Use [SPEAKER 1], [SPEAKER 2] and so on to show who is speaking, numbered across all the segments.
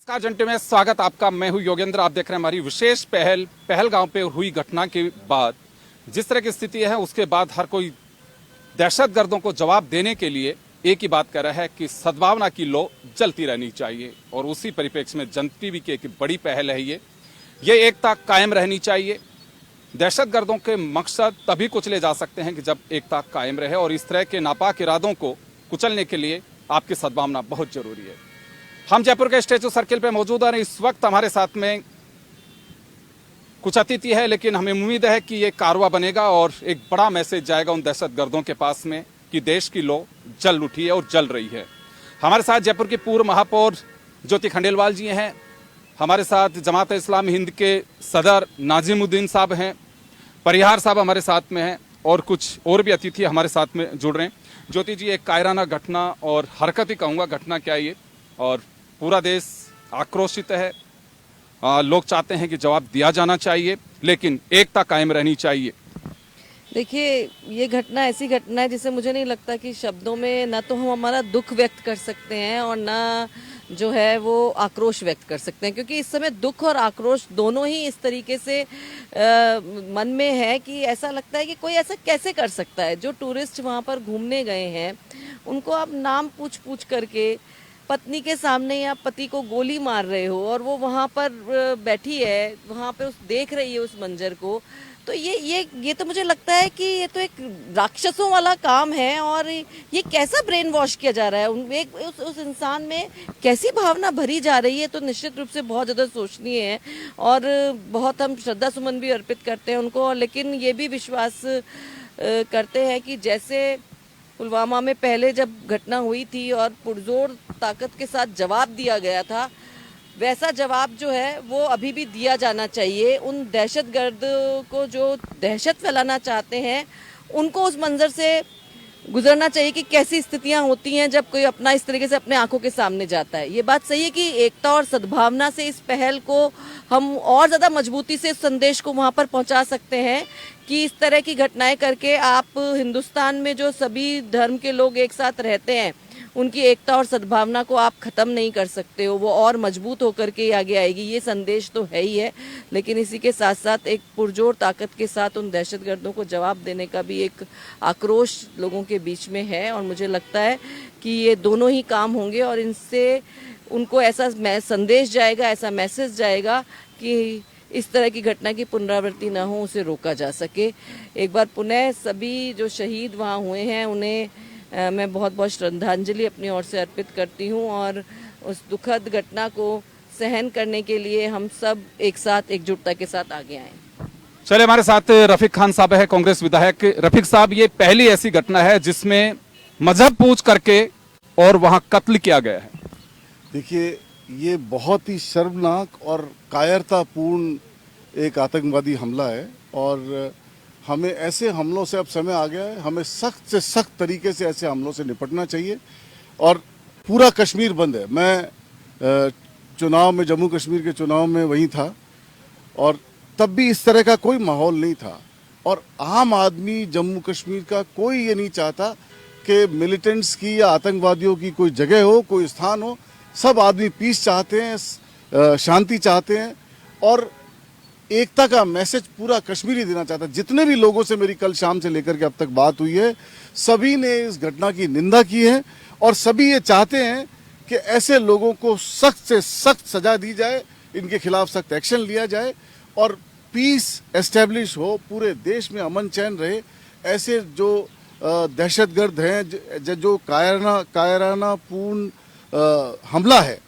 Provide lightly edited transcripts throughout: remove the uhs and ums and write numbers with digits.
[SPEAKER 1] नमस्कार जंटे में स्वागत आपका। मैं हूं योगेंद्र। आप देख रहे हैं हमारी विशेष पहलगांव पे हुई घटना के बाद जिस तरह की स्थिति है उसके बाद हर कोई दहशतगर्दों को जवाब देने के लिए एक ही बात कर रहा है कि सद्भावना की लौ जलती रहनी चाहिए। और उसी परिप्रेक्ष्य में जन टीवी की एक बड़ी पहल है ये एकता कायम रहनी चाहिए। दहशतगर्दों के मकसद तभी कुचले जा सकते हैं कि जब एकता कायम रहे, और इस तरह के नापाक इरादों को कुचलने के लिए आपकी सद्भावना बहुत जरूरी है। हम जयपुर के स्टैचू सर्किल पे मौजूद हैं। इस वक्त हमारे साथ में कुछ अतिथि है, लेकिन हमें उम्मीद है कि ये कारवा बनेगा और एक बड़ा मैसेज जाएगा उन दहशतगर्दों के पास में कि देश की लौ जल उठी है और जल रही है। हमारे साथ जयपुर के पूर्व महापौर ज्योति खंडेलवाल जी हैं, हमारे साथ जमात इस्लाम हिंद के सदर नाजिमुद्दीन साहब हैं, परिहार साहब हमारे साथ में हैं, और कुछ और भी अतिथि हमारे साथ में जुड़ रहे हैं। ज्योति जी, एक कायराना घटना और हरकत ही कहूँगा, घटना क्या ये, और पूरा देश आक्रोशित है। लोग चाहते हैं कि जवाब दिया जाना चाहिए, लेकिन एकता कायम रहनी चाहिए।
[SPEAKER 2] देखिए, ये घटना ऐसी घटना है जिसे मुझे नहीं लगता कि शब्दों में ना तो हम हमारा दुख व्यक्त कर सकते हैं और ना जो है वो आक्रोश व्यक्त कर सकते हैं, क्योंकि इस समय दुख और आक्रोश दोनों ही इस तरीके से मन में है कि ऐसा लगता है कि कोई ऐसा कैसे कर सकता है। जो टूरिस्ट वहाँ पर घूमने गए हैं उनको आप नाम पूछ पूछ करके पत्नी के सामने या पति को गोली मार रहे हो, और वो वहाँ पर बैठी है, वहाँ पे देख रही है उस मंजर को, तो ये तो मुझे लगता है कि ये तो एक राक्षसों वाला काम है। और ये कैसा ब्रेन वॉश किया जा रहा है, उस इंसान में कैसी भावना भरी जा रही है, तो निश्चित रूप से बहुत ज़्यादा सोचनीय है। और बहुत हम श्रद्धा सुमन भी अर्पित करते हैं उनको, लेकिन ये भी विश्वास करते हैं कि जैसे पुलवामा में पहले जब घटना हुई थी और पुरजोर ताकत के साथ जवाब दिया गया था, वैसा जवाब जो है वो अभी भी दिया जाना चाहिए। उन दहशतगर्द को जो दहशत फैलाना चाहते हैं उनको उस मंजर से गुजरना चाहिए कि कैसी स्थितियां होती हैं जब कोई अपना इस तरीके से अपने आंखों के सामने जाता है। ये बात सही है कि एकता और सद्भावना से इस पहल को हम और ज़्यादा मजबूती से इस संदेश को वहाँ पर पहुँचा सकते हैं कि इस तरह की घटनाएं करके आप हिंदुस्तान में जो सभी धर्म के लोग एक साथ रहते हैं उनकी एकता और सद्भावना को आप ख़त्म नहीं कर सकते हो। वो और मजबूत होकर के आगे आएगी, ये संदेश तो है ही है। लेकिन इसी के साथ साथ एक पुरजोर ताकत के साथ उन दहशतगर्दों को जवाब देने का भी एक आक्रोश लोगों के बीच में है, और मुझे लगता है कि ये दोनों ही काम होंगे और इनसे उनको ऐसा संदेश जाएगा, ऐसा मैसेज जाएगा कि इस तरह की घटना की पुनरावृत्ति ना हो, उसे रोका जा सके। एक बार पुनः सभी जो शहीद वहाँ हुए हैं उन्हें मैं बहुत बहुत श्रद्धांजलि अपनी ओर से अर्पित करती हूँ, और उस दुखद घटना को सहन करने के लिए हम सब एक साथ एकजुटता के साथ आगे आए।
[SPEAKER 1] चलिए, हमारे साथ रफीक खान साहब है, कांग्रेस विधायक। रफीक साहब, ये पहली ऐसी घटना है जिसमें मजहब पूछ करके और वहां कत्ल किया गया है।
[SPEAKER 3] देखिए, ये बहुत ही शर्मनाक और कायरतापूर्ण एक आतंकवादी हमला है, और हमें ऐसे हमलों से अब समय आ गया है। हमें सख्त से सख्त तरीके से ऐसे हमलों से निपटना चाहिए। और पूरा कश्मीर बंद है। मैं चुनाव में, जम्मू कश्मीर के चुनाव में वहीं था, और तब भी इस तरह का कोई माहौल नहीं था। और आम आदमी जम्मू कश्मीर का कोई ये नहीं चाहता कि मिलिटेंट्स की या आतंकवादियों की कोई जगह हो, कोई स्थान हो। सब आदमी पीस चाहते हैं, शांति चाहते हैं, और एकता का मैसेज पूरा कश्मीर ही देना चाहता है। जितने भी लोगों से मेरी कल शाम से लेकर के अब तक बात हुई है, सभी ने इस घटना की निंदा की है, और सभी ये चाहते हैं कि ऐसे लोगों को सख्त से सख्त सजा दी जाए, इनके खिलाफ सख्त एक्शन लिया जाए, और पीस एस्टेब्लिश हो, पूरे देश में अमन चैन रहे। ऐसे जो दहशतगर्द हैं, जो कायराना पूर्ण हमला है,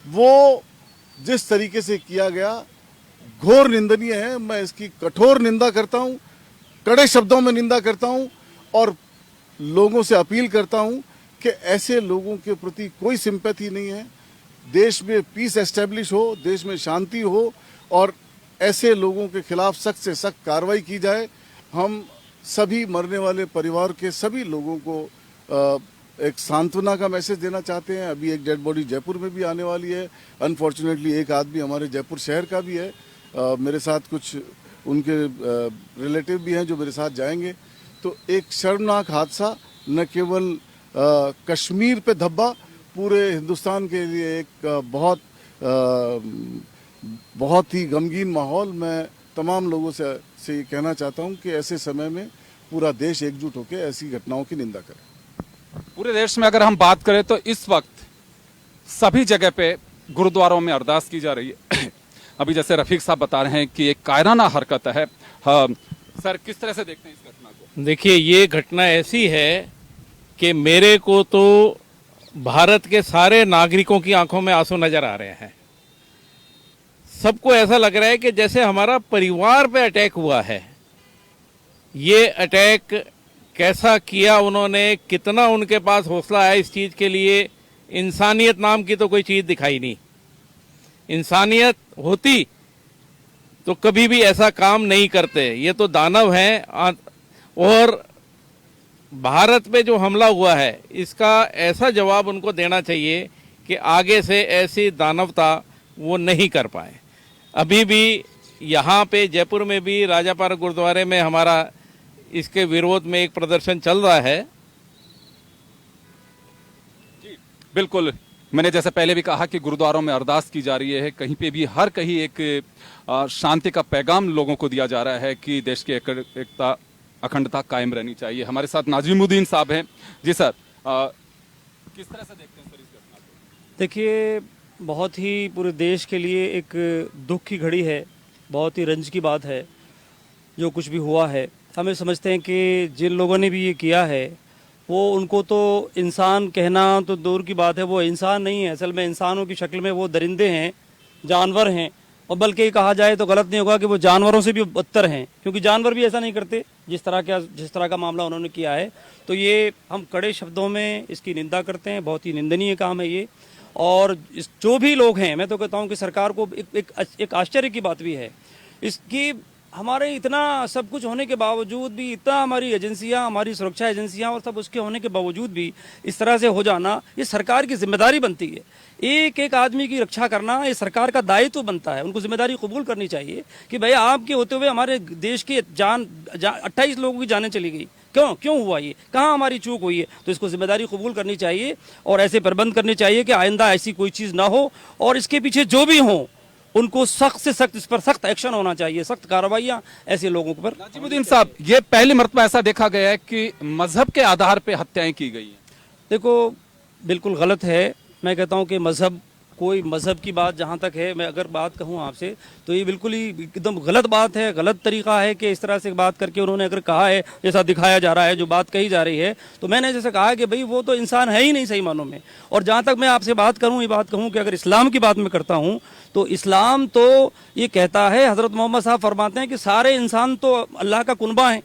[SPEAKER 3] वो जिस तरीके से किया गया, घोर निंदनीय है। मैं इसकी कठोर निंदा करता हूं, कड़े शब्दों में निंदा करता हूं, और लोगों से अपील करता हूं कि ऐसे लोगों के प्रति कोई सिंपैथी नहीं है। देश में पीस एस्टेब्लिश हो, देश में शांति हो, और ऐसे लोगों के खिलाफ सख्त से सख्त कार्रवाई की जाए। हम सभी मरने वाले परिवार के सभी लोगों को एक सांत्वना का मैसेज देना चाहते हैं। अभी एक डेड बॉडी जयपुर में भी आने वाली है। अनफॉर्चुनेटली एक आदमी हमारे जयपुर शहर का भी है। मेरे साथ कुछ उनके रिलेटिव भी हैं जो मेरे साथ जाएंगे। तो एक शर्मनाक हादसा, न केवल कश्मीर पे धब्बा, पूरे हिंदुस्तान के लिए एक बहुत बहुत ही गमगीन माहौल। मैं तमाम लोगों से ये कहना चाहता हूं कि ऐसे समय में पूरा देश एकजुट होकर ऐसी घटनाओं की निंदा करे।
[SPEAKER 1] पूरे देश में अगर हम बात करें तो इस वक्त सभी जगह पे गुरुद्वारों में अरदास की जा रही है। अभी जैसे रफीक साहब बता रहे हैं कि एक कायराना हरकत है। हाँ, सर किस तरह से देखते हैं इस घटना को?
[SPEAKER 4] देखिए, ये घटना ऐसी है कि मेरे को तो भारत के सारे नागरिकों की आंखों में आंसू नजर आ रहे हैं। सबको ऐसा लग रहा है कि जैसे हमारा परिवार पे अटैक हुआ है। ये अटैक कैसा किया उन्होंने, कितना उनके पास हौसला है इस चीज के लिए, इंसानियत नाम की तो कोई चीज दिखाई नहीं। इंसानियत होती तो कभी भी ऐसा काम नहीं करते। ये तो दानव हैं। और भारत पे जो हमला हुआ है इसका ऐसा जवाब उनको देना चाहिए कि आगे से ऐसी दानवता वो नहीं कर पाए। अभी भी यहाँ पे जयपुर में भी राजापारा गुरुद्वारे में हमारा इसके विरोध में एक प्रदर्शन चल रहा है।
[SPEAKER 1] बिल्कुल, मैंने जैसे पहले भी कहा कि गुरुद्वारों में अरदास की जा रही है। कहीं पे भी हर कहीं एक शांति का पैगाम लोगों को दिया जा रहा है कि देश की एकता अखंडता कायम रहनी चाहिए। हमारे साथ नाजिमुद्दीन साहब हैं। जी सर, किस तरह से देखते हैं सर इस घटना को?
[SPEAKER 5] देखिए, बहुत ही पूरे देश के लिए एक दुख की घड़ी है, बहुत ही रंज की बात है जो कुछ भी हुआ है। हमें समझते हैं कि जिन लोगों ने भी ये किया है वो उनको तो इंसान कहना तो दूर की बात है, वो इंसान नहीं है। असल में इंसानों की शक्ल में वो दरिंदे हैं, जानवर हैं। और बल्कि कहा जाए तो गलत नहीं होगा कि वो जानवरों से भी बदतर हैं, क्योंकि जानवर भी ऐसा नहीं करते जिस तरह का मामला उन्होंने किया है। तो ये हम कड़े शब्दों में इसकी निंदा करते हैं। बहुत ही निंदनीय काम है ये। और जो भी लोग हैं, मैं तो कहता हूँ कि सरकार को एक आश्चर्य की बात भी है इसकी। हमारे इतना सब कुछ होने के बावजूद भी, इतना हमारी एजेंसियां, हमारी सुरक्षा एजेंसियां और सब उसके होने के बावजूद भी इस तरह से हो जाना, ये सरकार की जिम्मेदारी बनती है। एक एक आदमी की रक्षा करना ये सरकार का दायित्व बनता है। उनको जिम्मेदारी कबूल करनी चाहिए कि भाई आपके होते हुए हमारे देश की 28 लोगों की जानें चली गई। क्यों हुआ ये? कहाँ हमारी चूक हुई है? तो इसको जिम्मेदारी कबूल करनी चाहिए और ऐसे प्रबंध करने चाहिए कि आइंदा ऐसी कोई चीज़ ना हो। और इसके पीछे जो भी हो उनको सख्त से सख्त, इस पर सख्त एक्शन होना चाहिए, सख्त कार्रवाइयां ऐसे लोगों पर।
[SPEAKER 1] नाजिमुद्दीन साहब, ये पहली मर्तबा ऐसा देखा गया है कि मजहब के आधार पे हत्याएं की गई हैं।
[SPEAKER 5] देखो, बिल्कुल गलत है। मैं कहता हूं कि कोई मजहब की बात जहां तक है, मैं अगर बात कहूं आपसे तो ये बिल्कुल ही एकदम गलत बात है, गलत तरीका है कि इस तरह से बात करके उन्होंने अगर कहा है, जैसा दिखाया जा रहा है, जो बात कही जा रही है, तो मैंने जैसे कहा कि भाई वो तो इंसान है ही नहीं सही मानों में। और जहां तक मैं आपसे बात करूं, ये बात कहूं कि अगर इस्लाम की बात मैं करता हूं तो इस्लाम तो ये कहता है, हजरत मोहम्मद साहब फरमाते हैं कि सारे इंसान तो अल्लाह का कुनबा है।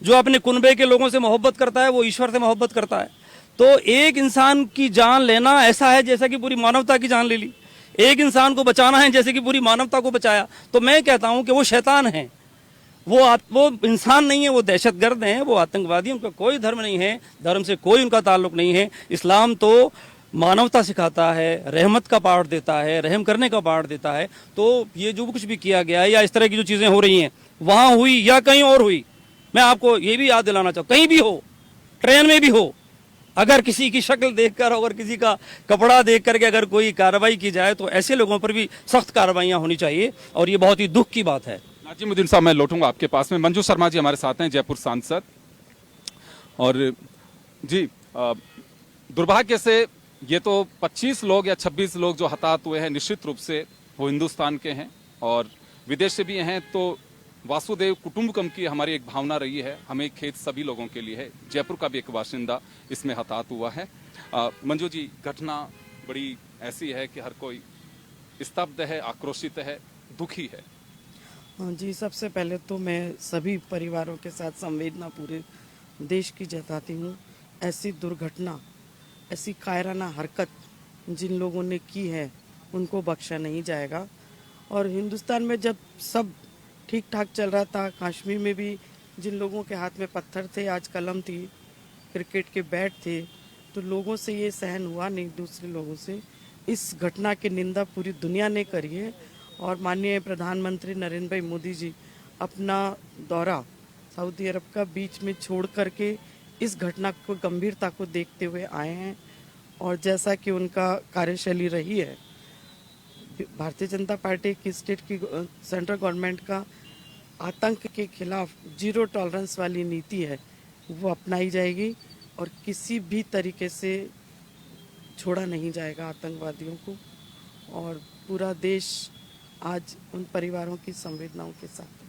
[SPEAKER 5] जो अपने कुनबे के लोगों से मोहब्बत करता है वो ईश्वर से मोहब्बत करता है। तो एक इंसान की जान लेना ऐसा है जैसा कि पूरी मानवता की जान ले ली। एक इंसान को बचाना है जैसे कि पूरी मानवता को बचाया। तो मैं कहता हूं कि वो शैतान है, वो इंसान नहीं है, वो दहशतगर्द हैं, वो आतंकवादी। उनका कोई धर्म नहीं है, धर्म से कोई उनका ताल्लुक नहीं है। इस्लाम तो मानवता सिखाता है, रहमत का पाठ देता है, रहम करने का पाठ देता है। तो ये जो कुछ भी किया गया है या इस तरह की जो चीज़ें हो रही हैं वहाँ हुई या कहीं और हुई, मैं आपको ये भी याद दिलाना चाहूँ, कहीं भी हो, ट्रेन में भी हो, अगर किसी की शक्ल देखकर, अगर किसी का कपड़ा देख करके अगर कोई कार्रवाई की जाए तो ऐसे लोगों पर भी सख्त कार्रवाइयाँ होनी चाहिए। और ये बहुत ही दुख की बात है।
[SPEAKER 1] नाजिमुद्दीन साहब, मैं लौटूंगा आपके पास में। मंजू शर्मा जी हमारे साथ हैं, जयपुर सांसद। और जी, दुर्भाग्य से ये तो 25 लोग या 26 लोग जो हताहत हुए हैं, निश्चित रूप से वो हिंदुस्तान के हैं और विदेश से भी हैं। तो वासुदेव कुटुंबकम की हमारी एक भावना रही है, हमें खेद सभी लोगों के लिए है। जयपुर का भी एक बाशिंदा इसमें हताहत हुआ है। मंजू जी, घटना बड़ी ऐसी है कि हर कोई स्तब्ध है, आक्रोशित है, दुखी है।
[SPEAKER 6] हाँ जी, सबसे पहले तो मैं सभी परिवारों के साथ संवेदना पूरे देश की जताती हूँ। ऐसी दुर्घटना, ऐसी कायराना हरकत जिन लोगों ने की है उनको बख्शा नहीं जाएगा। और हिंदुस्तान में जब सब ठीक ठाक चल रहा था, कश्मीर में भी जिन लोगों के हाथ में पत्थर थे, आज कलम थी, क्रिकेट के बैट थे, तो लोगों से ये सहन हुआ नहीं, दूसरे लोगों से। इस घटना की निंदा पूरी दुनिया ने करी है। और माननीय प्रधानमंत्री नरेंद्र भाई मोदी जी अपना दौरा सऊदी अरब का बीच में छोड़ करके इस घटना को गंभीरता को देखते हुए आए हैं। और जैसा कि उनका कार्यशैली रही है, भारतीय जनता पार्टी की स्टेट की सेंट्रल गवर्नमेंट का आतंक के खिलाफ जीरो टॉलरेंस वाली नीति है, वो अपनाई जाएगी और किसी भी तरीके से छोड़ा नहीं जाएगा आतंकवादियों को। और पूरा देश आज उन परिवारों की संवेदनाओं के साथ है।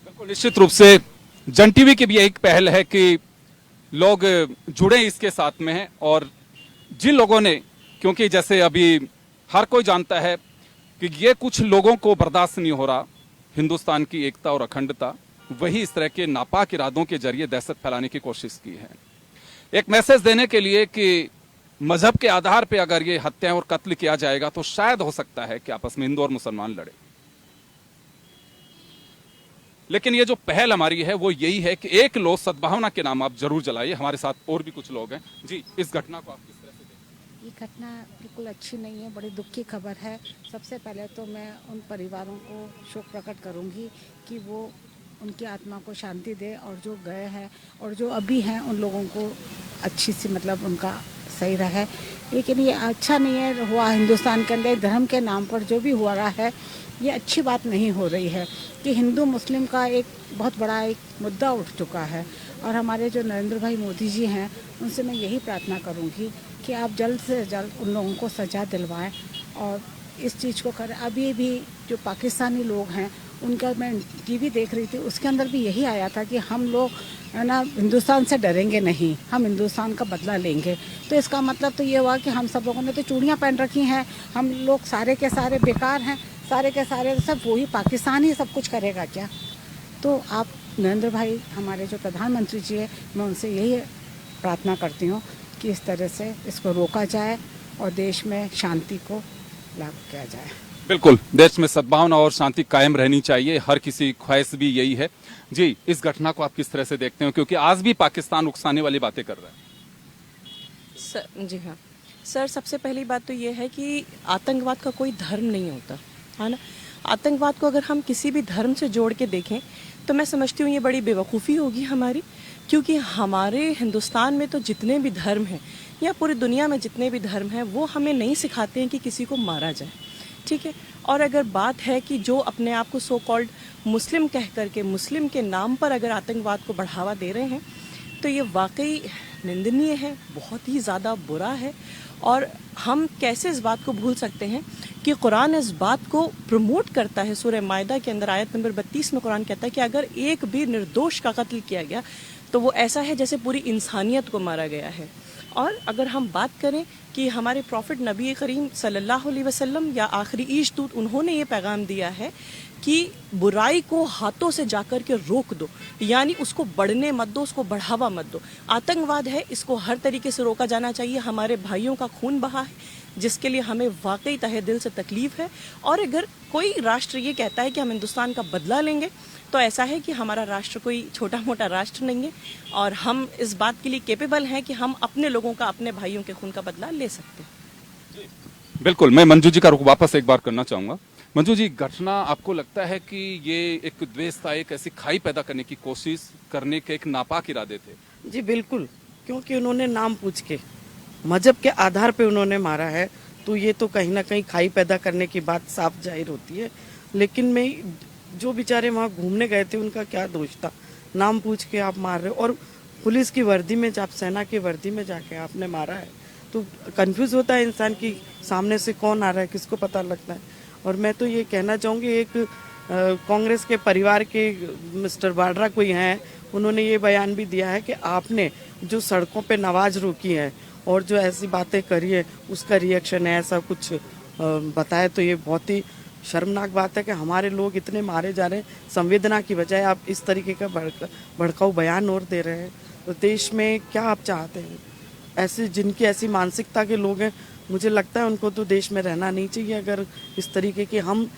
[SPEAKER 1] बिल्कुल, निश्चित रूप से जन टीवी की भी एक पहल है कि लोग जुड़े इसके साथ में हैं, और जिन लोगों ने, क्योंकि जैसे अभी हर कोई जानता है कि ये कुछ लोगों को बर्दाश्त नहीं हो रहा हिंदुस्तान की एकता और अखंडता, वही इस तरह के नापाक इरादों के जरिए दहशत फैलाने की कोशिश की है, एक मैसेज देने के लिए कि मजहब के आधार पर अगर ये हत्याएं और कत्ल किया जाएगा तो शायद हो सकता है कि आपस में हिंदू और मुसलमान लड़े। लेकिन ये जो पहल हमारी है वो यही है कि एक लो सद्भावना के नाम आप जरूर जलाइए। हमारे साथ और भी कुछ लोग हैं। जी, इस घटना को आप किस तरह से देखते हैं?
[SPEAKER 7] ये घटना बिल्कुल अच्छी नहीं है, बड़ी दुख की खबर है। सबसे पहले तो मैं उन परिवारों को शोक प्रकट करूंगी कि वो उनकी आत्मा को शांति दे, और जो गए हैं और जो अभी हैं उन लोगों को अच्छी सी मतलब उनका सही रहे। लेकिन ये अच्छा नहीं है हुआ हिंदुस्तान के अंदर धर्म के नाम पर जो भी हुआ रहा है, ये अच्छी बात नहीं हो रही है कि हिंदू मुस्लिम का एक बहुत बड़ा एक मुद्दा उठ चुका है। और हमारे जो नरेंद्र भाई मोदी जी हैं, उनसे मैं यही प्रार्थना करूंगी कि आप जल्द से जल्द उन लोगों को सजा दिलवाएं और इस चीज़ को करें। अभी भी जो पाकिस्तानी लोग हैं उनका मैं टीवी देख रही थी, उसके अंदर भी यही आया था कि हम लोग है ना हिंदुस्तान से डरेंगे नहीं, हम हिंदुस्तान का बदला लेंगे। तो इसका मतलब तो ये हुआ कि हम सब लोगों ने तो चूड़ियाँ पहन रखी हैं, हम लोग सारे के सारे बेकार हैं, सारे के सारे सब वही पाकिस्तान ही सब कुछ करेगा क्या? तो आप नरेंद्र भाई हमारे जो प्रधानमंत्री जी है, मैं उनसे यही प्रार्थना करती हूँ कि इस तरह से इसको रोका जाए और देश में शांति को लागू किया जाए।
[SPEAKER 1] बिल्कुल, देश में सद्भावना और शांति कायम रहनी चाहिए, हर किसी की ख्वाहिश भी यही है। जी, इस घटना को आप किस तरह से देखते हो, क्योंकि आज भी पाकिस्तान उकसाने वाली बातें कर रहा है?
[SPEAKER 8] जी हाँ सर, सबसे पहली बात तो ये है कि आतंकवाद का कोई धर्म नहीं होता है ना। आतंकवाद को अगर हम किसी भी धर्म से जोड़ के देखें तो मैं समझती हूँ ये बड़ी बेवकूफ़ी होगी हमारी, क्योंकि हमारे हिंदुस्तान में तो जितने भी धर्म हैं या पूरी दुनिया में जितने भी धर्म हैं वो हमें नहीं सिखाते हैं कि किसी को मारा जाए, ठीक है। और अगर बात है कि जो अपने आप को सो कॉल्ड मुस्लिम कह करके मुस्लिम के नाम पर अगर आतंकवाद को बढ़ावा दे रहे हैं तो ये वाकई निंदनीय है, बहुत ही ज़्यादा बुरा है। और हम कैसे इस बात को भूल सकते हैं कि कुरान इस बात को प्रमोट करता है। सूरह मायदा के अंदर आयत नंबर 32 में कुरान कहता है कि अगर एक भी निर्दोष का कत्ल किया गया तो वो ऐसा है जैसे पूरी इंसानियत को मारा गया है। और अगर हम बात करें कि हमारे प्रॉफिट नबी करीम सल्लल्लाहु अलैहि वसल्लम या आखिरी ईश दूत, उन्होंने ये पैगाम दिया है कि बुराई को हाथों से जाकर के रोक दो, यानी उसको बढ़ने मत दो, उसको बढ़ावा मत दो। आतंकवाद है, इसको हर तरीके से रोका जाना चाहिए। हमारे भाइयों का खून बहा है जिसके लिए हमें वाकई तहे दिल से तकलीफ है। और अगर कोई राष्ट्र ये कहता है कि हम हिंदुस्तान का बदला लेंगे तो ऐसा है कि हमारा राष्ट्र कोई छोटा मोटा राष्ट्र नहीं है और हम इस बात के लिए केपेबल हैं कि हम अपने लोगों का, अपने भाइयों के खून का बदला ले सकते हैं।
[SPEAKER 1] बिल्कुल, मैं मंजू जी का रुख वापस एक बार करना चाहूंगा। मंजू जी, घटना आपको लगता है कि ये एक द्वेष था, एक ऐसी खाई पैदा करने की कोशिश करने के एक नापाक इरादे थे?
[SPEAKER 6] जी बिल्कुल, क्योंकि उन्होंने नाम पूछ के मजहब के आधार पे उन्होंने मारा है, तो ये तो कहीं ना कहीं खाई पैदा करने की बात साफ जाहिर होती है। लेकिन मैं जो बेचारे वहाँ घूमने गए थे उनका क्या दोष था? नाम पूछ के आप मार रहे हो और पुलिस की वर्दी में, जब सेना की वर्दी में जाके आपने मारा है तो कंफ्यूज होता है इंसान की सामने से कौन आ रहा है, किसको पता लगता है। और मैं तो ये कहना चाहूँगी, एक कांग्रेस के परिवार के मिस्टर वाड्रा कोई हैं, उन्होंने ये बयान भी दिया है कि आपने जो सड़कों पे नमाज रोकी है और जो ऐसी बातें करी है उसका रिएक्शन है, ऐसा कुछ बताया। तो ये बहुत ही शर्मनाक बात है कि हमारे लोग इतने मारे जा रहे हैं, संवेदना की बजाय आप इस तरीके का भड़काऊ बयान और दे रहे हैं। तो देश में क्या आप चाहते हैं? ऐसे जिनकी ऐसी मानसिकता के लोग हैं, मुझे लगता है उनको तो देश में रहना नहीं चाहिए। अगर इस तरीके के हम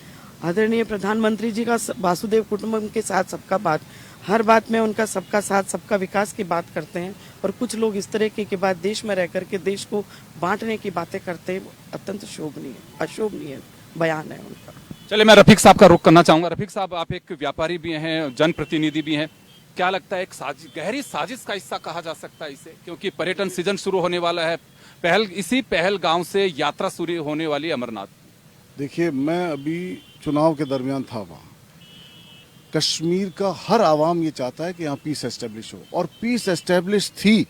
[SPEAKER 6] आदरणीय प्रधानमंत्री जी का वासुदेव कुटुंबकम के साथ सबका बात, हर बात में उनका सबका साथ सबका विकास की बात करते हैं, और कुछ लोग इस तरीके के बात देश में रह करके देश को बांटने की बातें करते हैं, अत्यंत शोभनीय अशोभनीय बयान है उनका।
[SPEAKER 1] चलिए, मैं रफीक साहब का रुख करना चाहूंगा। रफीक साहब, आप एक व्यापारी भी हैं, जनप्रतिनिधि भी हैं, क्या लगता है एक गहरी साजिश का हिस्सा कहा जा सकता है इसे? क्योंकि पर्यटन सीजन शुरू होने वाला है, इसी पहलगांव से यात्रा शुरू होने वाली अमरनाथ।
[SPEAKER 3] देखिए, मैं अभी चुनाव के दरमियान था वहाँ। कश्मीर का हर आवाम ये चाहता है कि यहाँ पीस एस्टेब्लिश हो, और पीस एस्टेब्लिश थी,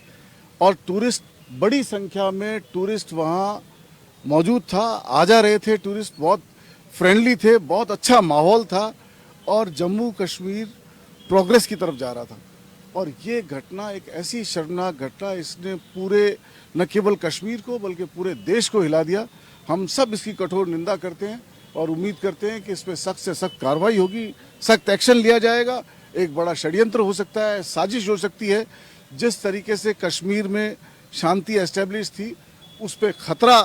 [SPEAKER 3] और टूरिस्ट बड़ी संख्या में टूरिस्ट वहाँ मौजूद था, आ जा रहे थे। टूरिस्ट बहुत फ्रेंडली थे, बहुत अच्छा माहौल था, और जम्मू कश्मीर प्रोग्रेस की तरफ जा रहा था। और ये घटना एक ऐसी शर्मनाक घटना, इसने पूरे न केवल कश्मीर को बल्कि पूरे देश को हिला दिया। हम सब इसकी कठोर निंदा करते हैं और उम्मीद करते हैं कि इस पर सख्त से सख्त कार्रवाई होगी, सख्त एक्शन लिया जाएगा। एक बड़ा षड्यंत्र हो सकता है, साजिश हो सकती है। जिस तरीके से कश्मीर में शांति एस्टेब्लिश थी, उस पर खतरा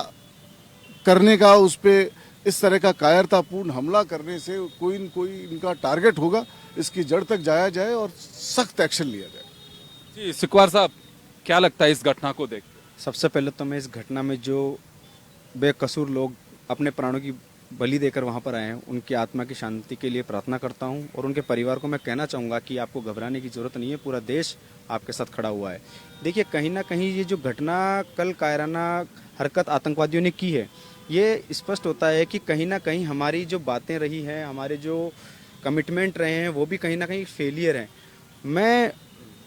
[SPEAKER 3] करने का, उस पर इस तरह का कायरतापूर्ण हमला करने से कोई न कोई इनका टारगेट होगा। इसकी जड़ तक जाया जाए और सख्त एक्शन लिया जाए।
[SPEAKER 1] जी सिकवार साहब, क्या लगता है इस घटना को देख?
[SPEAKER 9] सबसे पहले तो मैं इस घटना में जो बेकसूर लोग अपने प्राणों की बलि देकर वहाँ पर आए हैं, उनकी आत्मा की शांति के लिए प्रार्थना करता हूँ। और उनके परिवार को मैं कहना चाहूँगा कि आपको घबराने की ज़रूरत नहीं है, पूरा देश आपके साथ खड़ा हुआ है। देखिए, कहीं ना कहीं ये जो घटना कल कायराना हरकत आतंकवादियों ने की है, ये स्पष्ट होता है कि कहीं ना कहीं हमारी जो बातें रही हैं, हमारे जो कमिटमेंट रहे हैं, वो भी कहीं ना कहीं फेलियर हैं। मैं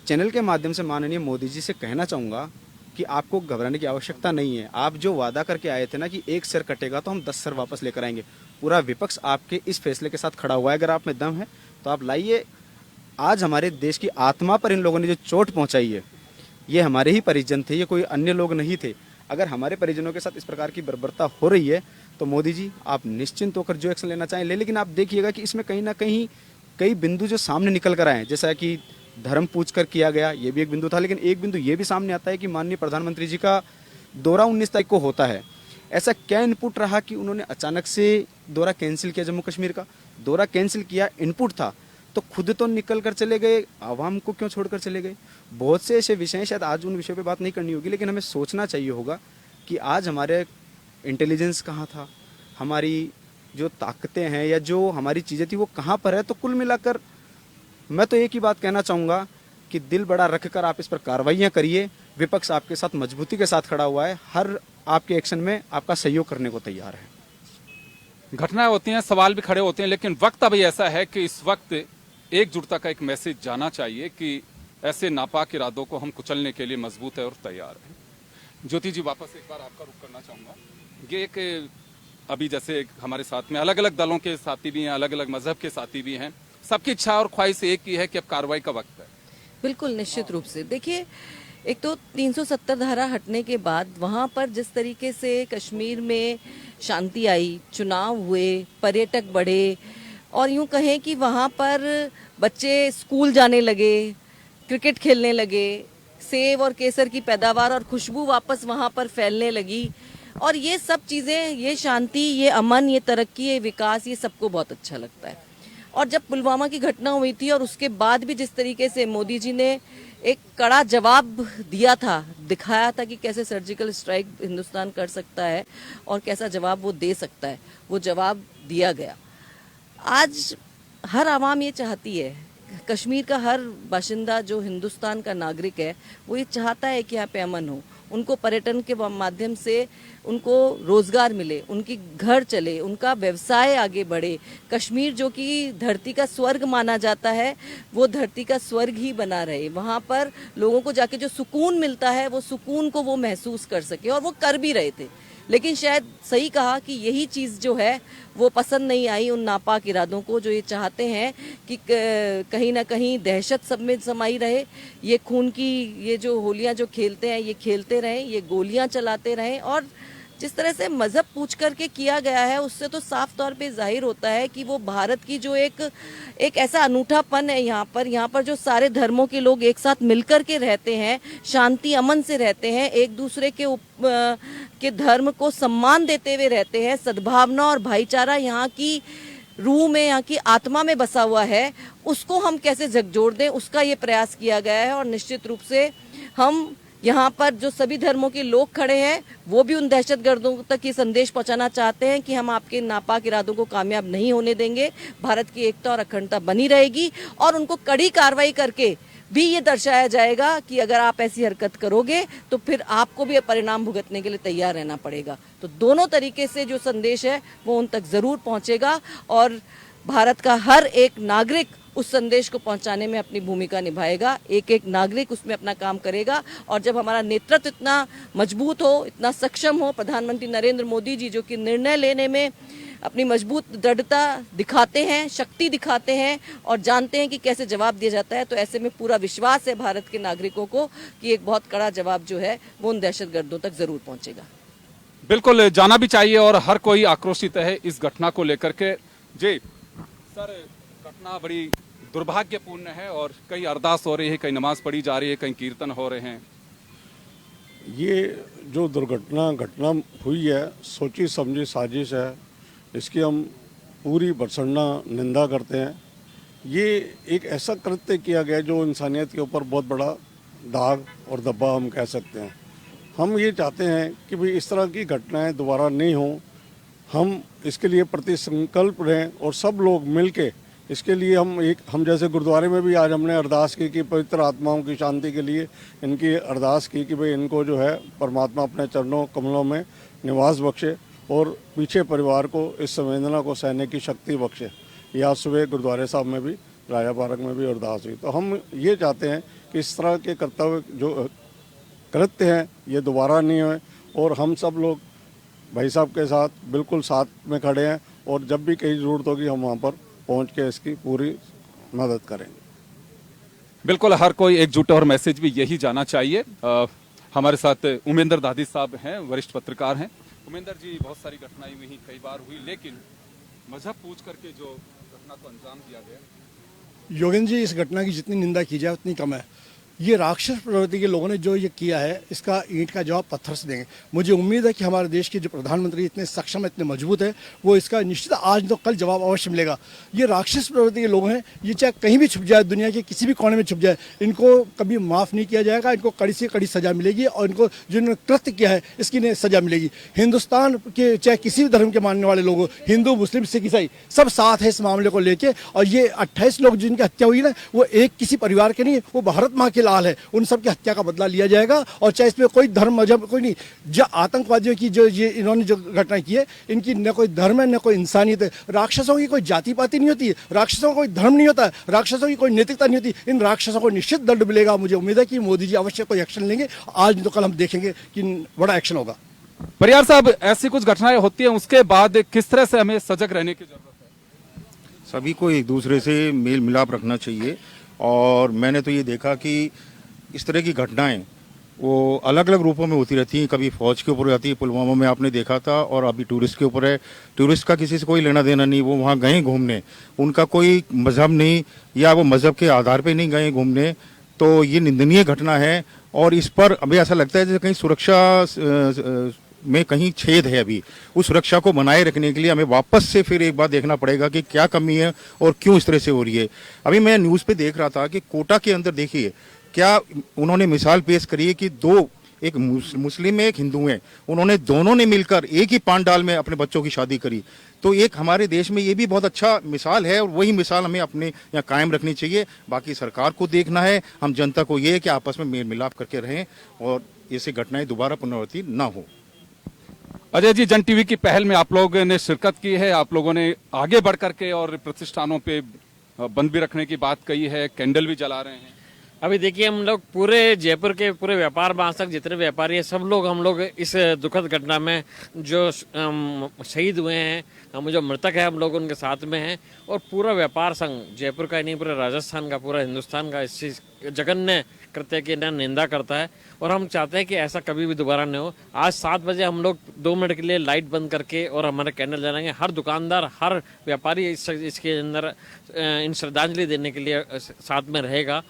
[SPEAKER 9] चैनल के माध्यम से माननीय मोदी जी से कहना चाहूँगा कि आपको घबराने की आवश्यकता नहीं है। आप जो वादा करके आए थे ना कि एक सिर कटेगा तो हम 10 सिर वापस लेकर आएंगे, पूरा विपक्ष आपके इस फैसले के साथ खड़ा हुआ है। अगर आप में दम है तो आप लाइए। आज हमारे देश की आत्मा पर इन लोगों ने जो चोट पहुंचाई है, ये हमारे ही परिजन थे, ये कोई अन्य लोग नहीं थे। अगर हमारे परिजनों के साथ इस प्रकार की बर्बरता हो रही है तो मोदी जी आप निश्चिंत होकर जो एक्शन लेना चाहें ले, लेकिन आप देखिएगा कि इसमें कहीं ना कहीं कई बिंदु जो सामने निकल कर आए हैं, जैसा कि धर्म पूछ कर किया गया, ये भी एक बिंदु था। लेकिन एक बिंदु ये भी सामने आता है कि माननीय प्रधानमंत्री जी का दौरा 19 तारीख को होता है। ऐसा क्या इनपुट रहा कि उन्होंने अचानक से दौरा कैंसिल किया? जम्मू कश्मीर का दौरा कैंसिल किया, इनपुट था तो खुद तो निकल कर चले गए, आवाम को क्यों छोड़कर चले गए? बहुत से ऐसे विषय, शायद आज उन विषयों पे बात नहीं करनी होगी, लेकिन हमें सोचना चाहिए होगा कि आज हमारे इंटेलिजेंस कहाँ था, हमारी जो ताकतें हैं या जो हमारी चीज़ें थी वो कहाँ पर है। तो कुल मिलाकर मैं तो एक ही बात कहना चाहूँगा कि दिल बड़ा रखकर आप इस पर कार्रवाइयाँ करिए। विपक्ष आपके साथ मजबूती के साथ खड़ा हुआ है, हर आपके एक्शन में आपका सहयोग करने को तैयार है।
[SPEAKER 1] घटनाएं होती हैं, सवाल भी खड़े होते हैं, लेकिन वक्त अभी ऐसा है कि इस वक्त एकजुटता का एक मैसेज जाना चाहिए कि ऐसे नापाक इरादों को हम कुचलने के लिए मजबूत है और तैयार है। ज्योति जी, वापस एक बार आपका रुख करना चाहूंगा। ये एक अभी जैसे हमारे साथ में अलग अलग दलों के साथी भी हैं, अलग अलग मजहब के साथी भी हैं, सबकी इच्छा और ख्वाहिश एक ही है कि अब कार्रवाई का वक्त है।
[SPEAKER 2] बिल्कुल निश्चित रूप से। देखिए, एक तो 370 धारा हटने के बाद वहाँ पर जिस तरीके से कश्मीर में शांति आई, चुनाव हुए, पर्यटक बढ़े, और यूं कहें कि वहाँ पर बच्चे स्कूल जाने लगे, क्रिकेट खेलने लगे, सेब और केसर की पैदावार और खुशबू वापस वहाँ पर फैलने लगी, और ये सब चीज़ें, ये शांति, ये अमन, ये तरक्की, ये विकास, ये सबको बहुत अच्छा लगता है। और जब पुलवामा की घटना हुई थी और उसके बाद भी जिस तरीके से मोदी जी ने एक कड़ा जवाब दिया था, दिखाया था कि कैसे सर्जिकल स्ट्राइक हिंदुस्तान कर सकता है और कैसा जवाब वो दे सकता है, वो जवाब दिया गया। आज हर आवाम ये चाहती है, कश्मीर का हर बाशिंदा जो हिंदुस्तान का नागरिक है, वो ये चाहता है कि यहाँ पे अमन हो, उनको पर्यटन के माध्यम से उनको रोजगार मिले, उनकी घर चले, उनका व्यवसाय आगे बढ़े। कश्मीर जो कि धरती का स्वर्ग माना जाता है, वो धरती का स्वर्ग ही बना रहे। वहाँ पर लोगों को जाके जो सुकून मिलता है, वो सुकून को वो महसूस कर सके, और वो कर भी रहे थे। लेकिन शायद सही कहा कि यही चीज़ जो है वो पसंद नहीं आई उन नापाक इरादों को, जो ये चाहते हैं कि कहीं ना कहीं दहशत सब में समाई रहे, ये खून की ये जो होलियां जो खेलते हैं ये खेलते रहें, ये गोलियां चलाते रहें। और जिस तरह से मजहब पूछ करके किया गया है, उससे तो साफ तौर पे जाहिर होता है कि वो भारत की जो एक ऐसा अनूठापन है यहाँ पर जो सारे धर्मों के लोग एक साथ मिलकर के रहते हैं, शांति अमन से रहते हैं, एक दूसरे के धर्म को सम्मान देते हुए रहते हैं, सद्भावना और भाईचारा यहाँ की रूह में, यहाँ की आत्मा में बसा हुआ है, उसको हम कैसे झकझोर दें, उसका ये प्रयास किया गया है। और निश्चित रूप से हम यहाँ पर जो सभी धर्मों के लोग खड़े हैं, वो भी उन दहशतगर्दों तक ये संदेश पहुँचाना चाहते हैं कि हम आपके नापाक इरादों को कामयाब नहीं होने देंगे। भारत की एकता और अखंडता बनी रहेगी और उनको कड़ी कार्रवाई करके भी ये दर्शाया जाएगा कि अगर आप ऐसी हरकत करोगे तो फिर आपको भी परिणाम भुगतने के लिए तैयार रहना पड़ेगा। तो दोनों तरीके से जो संदेश है वो उन तक जरूर पहुंचेगा और भारत का हर एक नागरिक उस संदेश को पहुंचाने में अपनी भूमिका निभाएगा। एक एक नागरिक उसमें अपना काम करेगा और जब हमारा नेतृत्व इतना मजबूत हो, इतना सक्षम हो, प्रधानमंत्री नरेंद्र मोदी जी जो कि निर्णय लेने में अपनी मजबूत दृढ़ता दिखाते हैं, शक्ति दिखाते हैं और जानते हैं कि कैसे जवाब दिया जाता है, तो ऐसे में पूरा विश्वास है भारत के नागरिकों को कि एक बहुत कड़ा जवाब जो है वो उन दहशतगर्दों तक जरूर पहुंचेगा।
[SPEAKER 1] बिल्कुल जाना भी चाहिए और हर कोई आक्रोशित है इस घटना को लेकर के। जी सर, घटना बड़ी दुर्भाग्यपूर्ण है और कई अरदास हो रही है, कई नमाज पढ़ी जा रही है, कई कीर्तन हो रहे हैं।
[SPEAKER 10] ये जो घटना हुई है, सोची समझी साजिश है, इसकी हम पूरी भर्त्सना निंदा करते हैं। ये एक ऐसा कृत्य किया गया जो इंसानियत के ऊपर बहुत बड़ा दाग और धब्बा हम कह सकते हैं। हम ये चाहते हैं कि भाई इस तरह की घटनाएं दोबारा नहीं हों। हम इसके लिए प्रति संकल्प रहें और सब लोग मिलके इसके लिए हम जैसे गुरुद्वारे में भी आज हमने अरदास की कि पवित्र आत्माओं की शांति के लिए इनकी अरदास की कि भाई इनको जो है परमात्मा अपने चरणों कमलों में निवास बख्शे और पीछे परिवार को इस संवेदना को सहने की शक्ति बख्शे। या सुबह गुरुद्वारे साहब में भी, राजा पार्क में भी अरदास हुई। तो हम ये चाहते हैं कि इस तरह के कर्तव्य जो कृत्य हैं ये दोबारा नहीं होए और हम सब लोग भाई साहब के साथ बिल्कुल साथ में खड़े हैं और जब भी कहीं ज़रूरत होगी हम वहाँ पर पहुँच के इसकी पूरी मदद करेंगे।
[SPEAKER 1] बिल्कुल हर कोई एकजुट और मैसेज भी यही जाना चाहिए। हमारे साथ उमेंद्र दादी साहब हैं, वरिष्ठ पत्रकार हैं। उमेंद्र जी, बहुत सारी घटनाएं हुई, कई बार हुई, लेकिन मजहब पूछ करके जो घटना को अंजाम दिया गया।
[SPEAKER 11] योगेंद्र जी, इस घटना की जितनी निंदा की जाए उतनी कम है। ये राक्षस प्रवृत्ति के लोगों ने जो ये किया है इसका ईंट का जवाब पत्थर से देंगे। मुझे उम्मीद है कि हमारे देश के जो प्रधानमंत्री इतने सक्षम, इतने मजबूत है, वो इसका निश्चित आज तो कल जवाब अवश्य मिलेगा। ये राक्षस प्रवृत्ति के लोग हैं, ये चाहे कहीं भी छुप जाए, दुनिया के किसी भी कोने में छुप जाए, इनको कभी माफ़ नहीं किया जाएगा। इनको कड़ी से कड़ी सजा मिलेगी और इनको जिन्होंने कृत्य किया है इसकी इन्हें सजा मिलेगी। हिंदुस्तान के चाहे किसी भी धर्म के मानने वाले लोग हो, हिंदू, मुस्लिम, सिख, ईसाई, सब साथ है इस मामले को लेके। और ये 28 लोग जिनकी हत्या हुई ना, वो एक किसी परिवार के नहीं, वो भारत माँ के लाल है। उन सब की हत्या का बदला लिया जाएगा और चाहे इसमें कोई धर्म मजहब कोई नहीं। जो आतंकवादियों की जो ये इन्होंने जो घटना की है, इनकी न कोई धर्म है न कोई इंसानियत है। राक्षसों की कोई जाति पाति नहीं होती है, राक्षसों का कोई धर्म नहीं होता है, राक्षसों की कोई नैतिकता नहीं होती। इन राक्षसों को निश्चित दंड मिलेगा। मुझे उम्मीद है कि मोदी जी अवश्य कोई एक्शन लेंगे। आज नहीं तो कल हम देखेंगे कि बड़ा एक्शन होगा।
[SPEAKER 1] परियार साहब, ऐसी कुछ घटनाएं होती हैं, उसके बाद किस तरह से हमें सजग रहने की जरूरत है?
[SPEAKER 12] सभी को एक दूसरे से मेल मिलाप रखना चाहिए। और मैंने तो ये देखा कि इस तरह की घटनाएं वो अलग अलग रूपों में होती रहती हैं। कभी फौज के ऊपर जाती है, पुलवामा में आपने देखा था, और अभी टूरिस्ट के ऊपर है। टूरिस्ट का किसी से कोई लेना देना नहीं, वो वहाँ गए घूमने, उनका कोई मजहब नहीं या वो मजहब के आधार पे नहीं गए घूमने। तो ये निंदनीय घटना है और इस पर अभी ऐसा लगता है जैसे कहीं सुरक्षा में कहीं छेद है। अभी उस सुरक्षा को बनाए रखने के लिए हमें वापस से फिर एक बार देखना पड़ेगा कि क्या कमी है और क्यों इस तरह से हो रही है। अभी मैं न्यूज़ पे देख रहा था कि कोटा के अंदर देखिए क्या उन्होंने मिसाल पेश करी है कि दो, एक मुस्लिम है एक हिंदू है, उन्होंने दोनों ने मिलकर एक ही पांडाल में अपने बच्चों की शादी करी। तो एक हमारे देश में ये भी बहुत अच्छा मिसाल है और वही मिसाल हमें अपने यहाँ कायम रखनी चाहिए। बाकी सरकार को देखना है, हम जनता को ये है कि आपस में मेल मिलाप करके रहें और ऐसी घटनाएं दोबारा पुनरावृत्ति ना हो।
[SPEAKER 1] अजय जी, जन टीवी की पहल में आप लोगों ने शिरकत की है, आप लोगों ने आगे बढ़ करके और प्रतिष्ठानों पे बंद भी रखने की बात कही है, कैंडल भी जला रहे हैं।
[SPEAKER 13] अभी देखिए, हम लोग पूरे जयपुर के पूरे व्यापार महासंघ जितने व्यापारी हैं, सब लोग हम लोग इस दुखद घटना में जो शहीद हुए हैं, हम जो मृतक है, हम लोग उनके साथ में हैं। और पूरा व्यापार संघ जयपुर का ही नहीं, पूरे राजस्थान का, पूरा हिंदुस्तान का इस चीज जघन्य कृत्य की निंदा करता है। और हम चाहते हैं कि ऐसा कभी भी दोबारा नहीं हो। आज 7 बजे हम लोग 2 मिनट के लिए लाइट बंद करके और हमारे कैंडल जलाएंगे। हर दुकानदार, हर व्यापारी इसके अंदर इन श्रद्धांजलि देने के लिए साथ में रहेगा।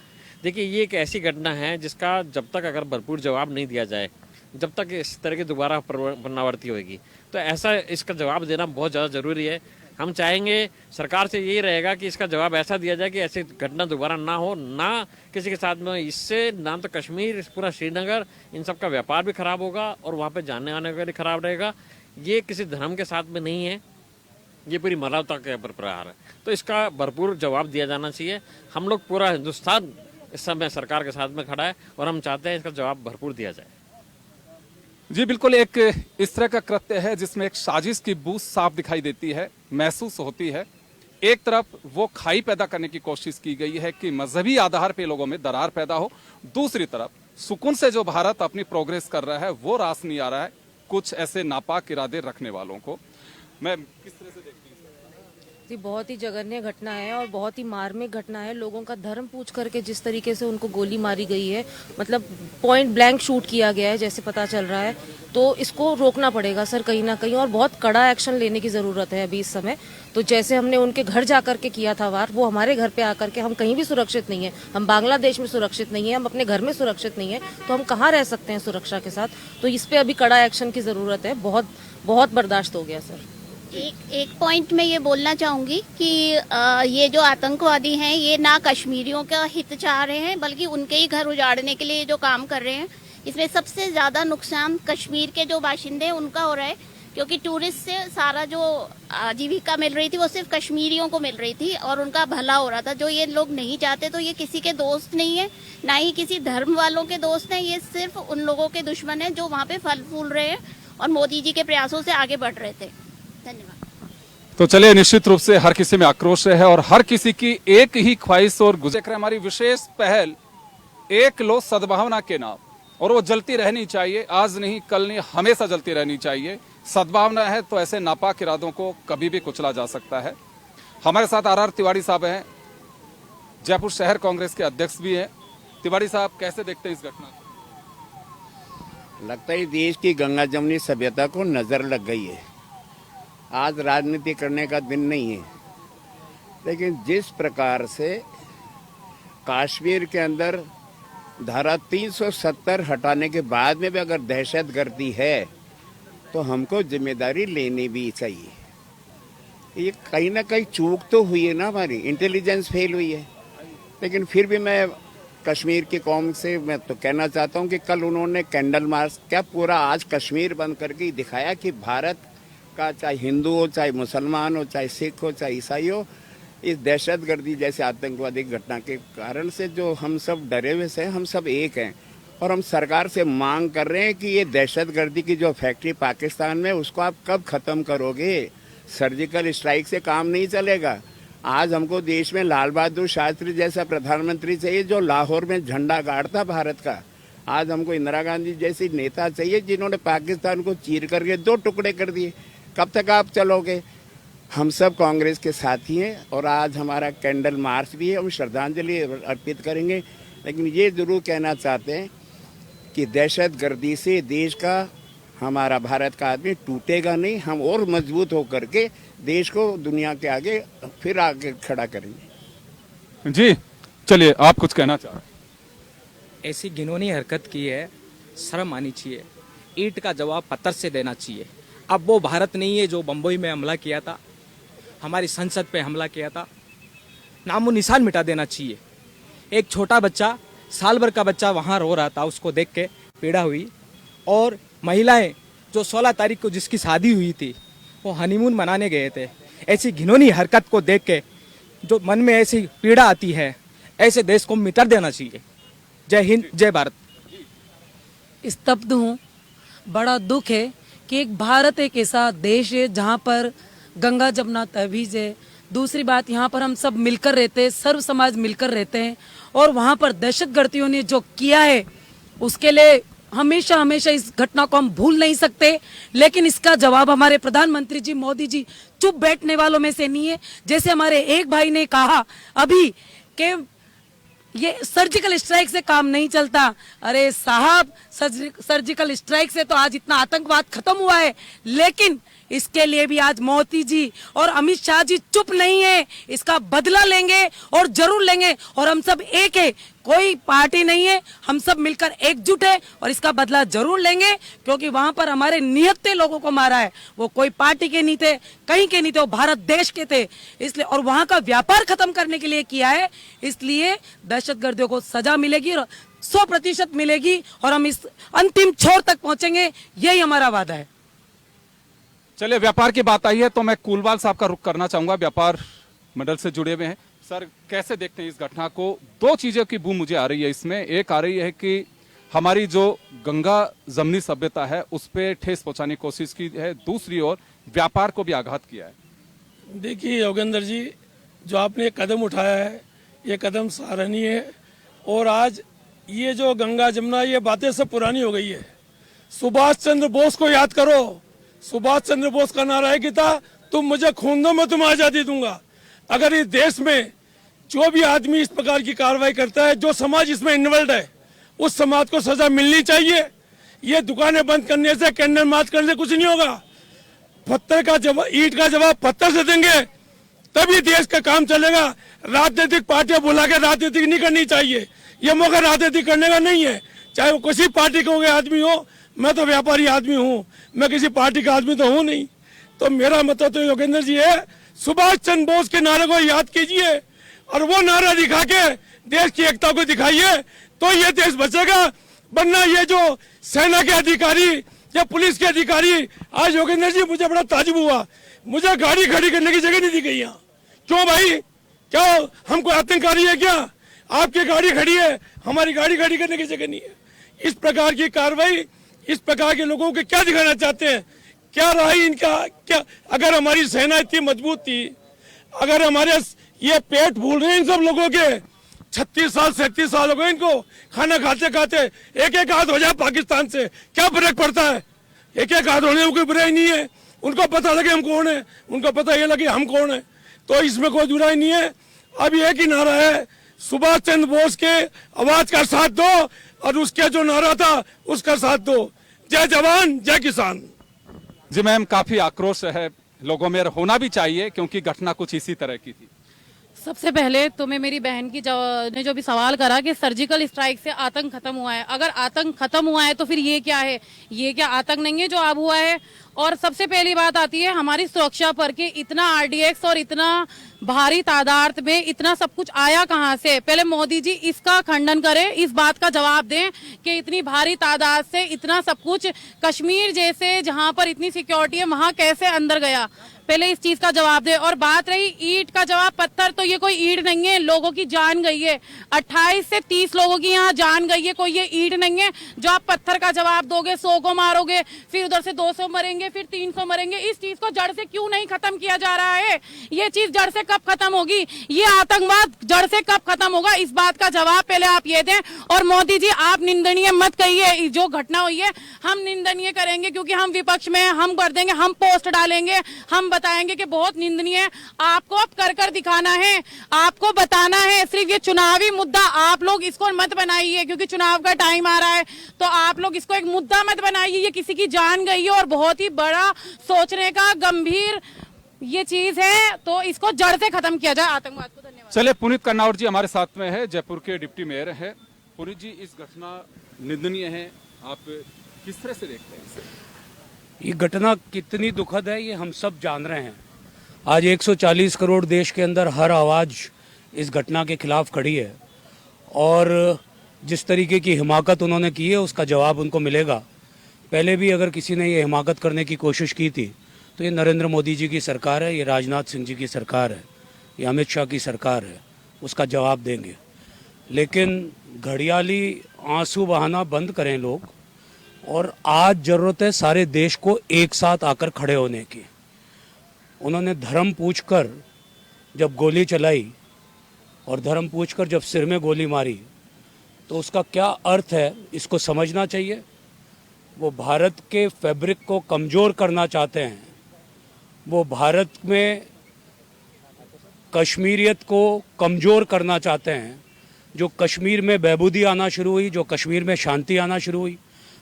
[SPEAKER 13] देखिए, ये एक ऐसी घटना है जिसका जब तक अगर भरपूर जवाब नहीं दिया जाए, जब तक इस तरह की दोबारा पुनरावृत्ति होगी, तो ऐसा इसका जवाब देना बहुत ज़्यादा ज़रूरी है। हम चाहेंगे, सरकार से यही रहेगा कि इसका जवाब ऐसा दिया जाए कि ऐसी घटना दोबारा ना हो, ना किसी के साथ में। इससे ना तो कश्मीर, पूरा श्रीनगर, इन सब का व्यापार भी खराब होगा और वहाँ पे जाने आने का भी खराब रहेगा। ये किसी धर्म के साथ में नहीं है, ये पूरी मानवता के ऊपर प्रहार है। तो इसका भरपूर जवाब दिया जाना चाहिए। हम लोग पूरा हिंदुस्तान इस समय सरकार के साथ में खड़ा है और हम चाहते हैं इसका जवाब भरपूर दिया जाए।
[SPEAKER 1] जी बिल्कुल, एक इस तरह का कृत्य है जिसमें एक साजिश की बू साफ दिखाई देती है, महसूस होती है। एक तरफ वो खाई पैदा करने की कोशिश की गई है कि मजहबी आधार पे लोगों में दरार पैदा हो, दूसरी तरफ सुकून से जो भारत अपनी प्रोग्रेस कर रहा है वो रास नहीं आ रहा है कुछ ऐसे नापाक इरादे रखने वालों को। मैं किस तरह से देखती हूँ
[SPEAKER 2] जी, बहुत ही जघन्य घटना है और बहुत ही मार्मिक घटना है। लोगों का धर्म पूछ करके जिस तरीके से उनको गोली मारी गई है, मतलब पॉइंट ब्लैंक शूट किया गया है जैसे पता चल रहा है, तो इसको रोकना पड़ेगा सर कहीं ना कहीं, और बहुत कड़ा एक्शन लेने की जरूरत है अभी इस समय। तो जैसे हमने उनके घर जाकर के किया था वार, वो हमारे घर पे आकर के, हम कहीं भी सुरक्षित नहीं है, हम बांग्लादेश में सुरक्षित नहीं है, हम अपने घर में सुरक्षित नहीं है, तो हम कहाँ रह सकते हैं सुरक्षा के साथ। तो इस पे अभी कड़ा एक्शन की जरूरत है। बहुत बहुत बर्दाश्त हो गया सर।
[SPEAKER 14] एक पॉइंट में ये बोलना चाहूंगी कि ये जो आतंकवादी हैं ये ना कश्मीरियों का हित चाह रहे हैं बल्कि उनके ही घर उजाड़ने के लिए जो काम कर रहे हैं। इसमें सबसे ज्यादा नुकसान कश्मीर के जो बाशिंदे हैं उनका हो रहा है, क्योंकि टूरिस्ट से सारा जो आजीविका मिल रही थी वो सिर्फ कश्मीरियों को मिल रही थी और उनका भला हो रहा था, जो ये लोग नहीं चाहते। तो ये किसी के दोस्त नहीं है, ना ही किसी धर्म वालों के दोस्त हैं, ये सिर्फ उन लोगों के दुश्मन है जो वहाँ पे फल फूल रहे हैं और मोदी जी के प्रयासों से आगे बढ़ रहे थे। धन्यवाद।
[SPEAKER 1] तो चलिए, निश्चित रूप से हर किसी में आक्रोश है और हर किसी की एक ही ख्वाहिश और गुजर हमारी विशेष पहल एक लो सद्भावना के नाम, और वो जलती रहनी चाहिए, आज नहीं कल नहीं, हमेशा जलती रहनी चाहिए। सद्भावना है तो ऐसे नापाक इरादों को कभी भी कुचला जा सकता है। हमारे साथ आर तिवारी साहब हैं, जयपुर शहर कांग्रेस के अध्यक्ष भी हैं। तिवारी साहब, कैसे देखते हैं इस घटना को?
[SPEAKER 15] लगता है देश की गंगा जमुनी सभ्यता को नजर लग गई है। आज राजनीति करने का दिन नहीं है, लेकिन जिस प्रकार से कश्मीर के अंदर धारा 370 हटाने के बाद में भी अगर दहशतगर्दी है तो हमको जिम्मेदारी लेनी भी चाहिए। ये कहीं ना कहीं चूक तो हुई है ना, हमारी इंटेलिजेंस फेल हुई है। लेकिन फिर भी मैं कश्मीर की कौम से मैं तो कहना चाहता हूँ कि कल उन्होंने कैंडल मार्च क्या पूरा आज कश्मीर बंद करके दिखाया कि भारत का, चाहे हिंदू हो, चाहे मुसलमान हो, चाहे सिख हो, चाहे ईसाई हो, इस दहशतगर्दी जैसे आतंकवादी घटना के कारण से जो हम सब डरे हुए से हम सब एक हैं और हम सरकार से मांग कर रहे हैं कि ये दहशतगर्दी की जो फैक्ट्री पाकिस्तान में उसको आप कब ख़त्म करोगे। सर्जिकल स्ट्राइक से काम नहीं चलेगा। आज हमको देश में लाल बहादुर शास्त्री जैसा प्रधानमंत्री चाहिए जो लाहौर में झंडा गाड़ता भारत का। आज हमको इंदिरा गांधी जैसी नेता चाहिए जिन्होंने पाकिस्तान को चीर करके 2 टुकड़े कर दिए। कब तक आप चलोगे? हम सब कांग्रेस के साथी हैं और आज हमारा कैंडल मार्च भी है, हम श्रद्धांजलि अर्पित करेंगे। लेकिन ये जरूर कहना चाहते हैं कि दहशतगर्दी से देश का, हमारा भारत का आदमी टूटेगा नहीं। हम और मजबूत होकर के देश को दुनिया के आगे फिर आगे खड़ा करेंगे।
[SPEAKER 1] जी चलिए, आप कुछ कहना चाह रहे हैं?
[SPEAKER 16] ऐसी घिनौनी हरकत की है, शर्म आनी चाहिए। ईंट का जवाब पत्थर से देना चाहिए। अब वो भारत नहीं है जो बम्बई में हमला किया था, हमारी संसद पे हमला किया था, नामो निशान मिटा देना चाहिए। एक छोटा बच्चा, साल भर का बच्चा वहाँ रो रहा था, उसको देख के पीड़ा हुई। और महिलाएं जो 16 तारीख को जिसकी शादी हुई थी वो हनीमून मनाने गए थे। ऐसी घिनौनी हरकत को देख के जो मन में ऐसी पीड़ा आती है, ऐसे देश को मिटा देना चाहिए। जय हिंद, जय भारत।
[SPEAKER 17] स्तब्ध हूँ, बड़ा दुख है कि एक भारत एक ऐसा देश है जहाँ पर गंगा जमुना तहवीज है। दूसरी बात, यहाँ पर हम सब मिलकर रहते हैं, सर्व समाज मिलकर रहते हैं, और वहाँ पर दहशतगर्दियों ने जो किया है उसके लिए हमेशा हमेशा इस घटना को हम भूल नहीं सकते। लेकिन इसका जवाब हमारे प्रधानमंत्री जी मोदी जी चुप बैठने वालों में से नहीं है। जैसे हमारे एक भाई ने कहा अभी कि ये सर्जिकल स्ट्राइक से काम नहीं चलता। अरे साहब, सर्जिकल स्ट्राइक से तो आज इतना आतंकवाद खत्म हुआ है, लेकिन इसके लिए भी आज मोदी जी और अमित शाह जी चुप नहीं है। इसका बदला लेंगे और जरूर लेंगे, और हम सब एक है, कोई पार्टी नहीं है, हम सब मिलकर एकजुट है और इसका बदला जरूर लेंगे। क्योंकि वहां पर हमारे निहत्थे लोगों को मारा है, वो कोई पार्टी के नहीं थे, कहीं के नहीं थे, वो भारत देश के थे। इसलिए, और वहां का व्यापार खत्म करने के लिए किया है, इसलिए दहशतगर्दियों को सजा मिलेगी, 100% मिलेगी, और हम इस अंतिम छोर तक पहुंचेंगे, यही हमारा वादा है।
[SPEAKER 1] चलिए, व्यापार की बात आई है तो मैं कुलवाल साहब का रुख करना चाहूंगा, व्यापार मंडल से जुड़े हुए हैं। सर कैसे देखते हैं इस घटना को? दो चीजों की बू मुझे आ रही है इसमें। एक आ रही है कि हमारी जो गंगा जमनी सभ्यता है उस पर ठेस पहुंचाने की कोशिश की है, दूसरी ओर व्यापार को भी आघात किया है।
[SPEAKER 18] देखिए योगेंद्र जी, जो आपने कदम उठाया है ये कदम सराहनीय है। और आज ये जो गंगा जमुना, ये बातें सब पुरानी हो गई है। सुभाष चंद्र बोस को याद करो। सुभाष चंद्र बोस का नारा है कि था, तुम मुझे खून दो मैं तुम्हें आजादी दूंगा। अगर इस देश में जो भी आदमी इस प्रकार की कार्रवाई करता है, जो समाज इसमें इन्वॉल्व है, उस समाज को सजा मिलनी चाहिए। ये दुकानें बंद करने से, कैंडल मार्च करने से कुछ नहीं होगा। पत्थर का जवाब, ईंट का जवाब पत्थर से देंगे तभी देश का काम चलेगा। राजनीतिक पार्टियां बुला के राजनीति नहीं करनी चाहिए। ये मौका राजनीति करने का नहीं है, चाहे वो किसी पार्टी के आदमी हो। मैं तो व्यापारी आदमी हूँ, मैं किसी पार्टी का आदमी तो हूँ नहीं। तो मेरा मतलब तो योगेंद्र जी है, सुभाष चंद्र बोस के नारे को याद कीजिए और वो नारा दिखा के देश की एकता को दिखाइए, तो ये देश बचेगा। वरना ये जो सेना के अधिकारी या पुलिस के अधिकारी, आज योगेंद्र जी मुझे बड़ा ताजुब हुआ, मुझे गाड़ी खड़ी करने की जगह नहीं दी गई यहाँ। क्यों भाई, क्या हम कोई आतंककारी है क्या? आपकी गाड़ी खड़ी है, हमारी गाड़ी खड़ी करने की जगह नहीं है। इस प्रकार की कार्रवाई, इस प्रकार के लोगों को क्या दिखाना चाहते हैं? क्या रहा इनका? क्या अगर हमारी सेना इतनी मजबूत थी, अगर हमारे ये पेट भूल रहे हैं इन सब लोगों के, 36 साल 37 साल हो गए इनको खाना खाते खाते, एक एक हाथ हो जाए पाकिस्तान से, क्या फर्क पड़ता है? एक एक हाथ होने में कोई बुराई नहीं है। उनको पता लगे हम कौन है, उनको पता ये लगे हम कौन है, तो इसमें कोई बुराई नहीं है। अब एक ही नारा है, सुभाष चंद्र बोस के आवाज का साथ दो और उसके जो नारा था उसका साथ दो। जय जवान जय किसान।
[SPEAKER 1] जी मैम, काफी आक्रोश है लोगों में, होना भी चाहिए क्योंकि घटना कुछ इसी तरह की थी।
[SPEAKER 19] सबसे पहले तो मैं मेरी बहन की ने जो भी सवाल करा कि सर्जिकल स्ट्राइक से आतंक खत्म हुआ है, अगर आतंक खत्म हुआ है तो फिर ये क्या है? ये क्या आतंक नहीं है जो अब हुआ है? और सबसे पहली बात आती है हमारी सुरक्षा पर कि इतना आरडीएक्स और इतना भारी तादाद में इतना सब कुछ आया कहां से? पहले मोदी जी इसका खंडन करें, इस बात का जवाब दें कि इतनी भारी तादाद से इतना सब कुछ कश्मीर जैसे जहां पर इतनी सिक्योरिटी है वहां कैसे अंदर गया? पहले इस चीज का जवाब दे। और बात रही ईंट का जवाब पत्थर, तो ये कोई ईंट नहीं है, लोगों की जान गई है। 28 से 30 लोगों की यहाँ जान गई है, कोई ये ईंट नहीं है जो आप पत्थर का जवाब दोगे, 100 को मारोगे, फिर उधर से 200 मरेंगे, फिर 300 मरेंगे। इस चीज को जड़ से क्यों नहीं खत्म किया जा रहा है? ये चीज जड़ से कब खत्म होगी? ये आतंकवाद जड़ से कब खत्म होगा? इस बात का जवाब पहले आप ये दें। और मोदी जी, आप निंदनीय मत कहिए, जो घटना हुई है हम निंदनीय करेंगे क्योंकि हम विपक्ष में, हम कर देंगे, हम पोस्ट डालेंगे, हम बताएंगे कि बहुत निंदनीय है। आपको अब कर दिखाना है, आपको बताना है। सिर्फ ये चुनावी मुद्दा आप लोग इसको मत बनाइए क्योंकि चुनाव का टाइम आ रहा है, तो आप लोग इसको एक मुद्दा मत बनाइए। ये किसी की जान गई है और बहुत ही बड़ा सोचने का गंभीर ये चीज है, तो इसको जड़ से खत्म किया जाए आतंकवाद को। धन्यवाद।
[SPEAKER 1] चलिए, पुनीत कर्नावट जी हमारे साथ में है, जयपुर के डिप्टी मेयर है। पुनीत जी, इस घटना निंदनीय है, आप किस तरह से देखते हैं?
[SPEAKER 20] ये घटना कितनी दुखद है ये हम सब जान रहे हैं। आज 140 करोड़ देश के अंदर हर आवाज़ इस घटना के खिलाफ खड़ी है और जिस तरीके की हिमाकत उन्होंने की है उसका जवाब उनको मिलेगा। पहले भी अगर किसी ने ये हिमाकत करने की कोशिश की थी तो ये नरेंद्र मोदी जी की सरकार है, ये राजनाथ सिंह जी की सरकार है, ये अमित शाह की सरकार है, उसका जवाब देंगे। लेकिन घड़ियाली आंसू बहाना बंद करें लोग, और आज जरूरत है सारे देश को एक साथ आकर खड़े होने की। उन्होंने धर्म पूछकर जब गोली चलाई और धर्म पूछकर जब सिर में गोली मारी तो उसका क्या अर्थ है इसको समझना चाहिए। वो भारत के फैब्रिक को कमज़ोर करना चाहते हैं, वो भारत में कश्मीरियत को कमज़ोर करना चाहते हैं। जो कश्मीर में बहबूदी आना शुरू हुई, जो कश्मीर में शांति आना शुरू हुई,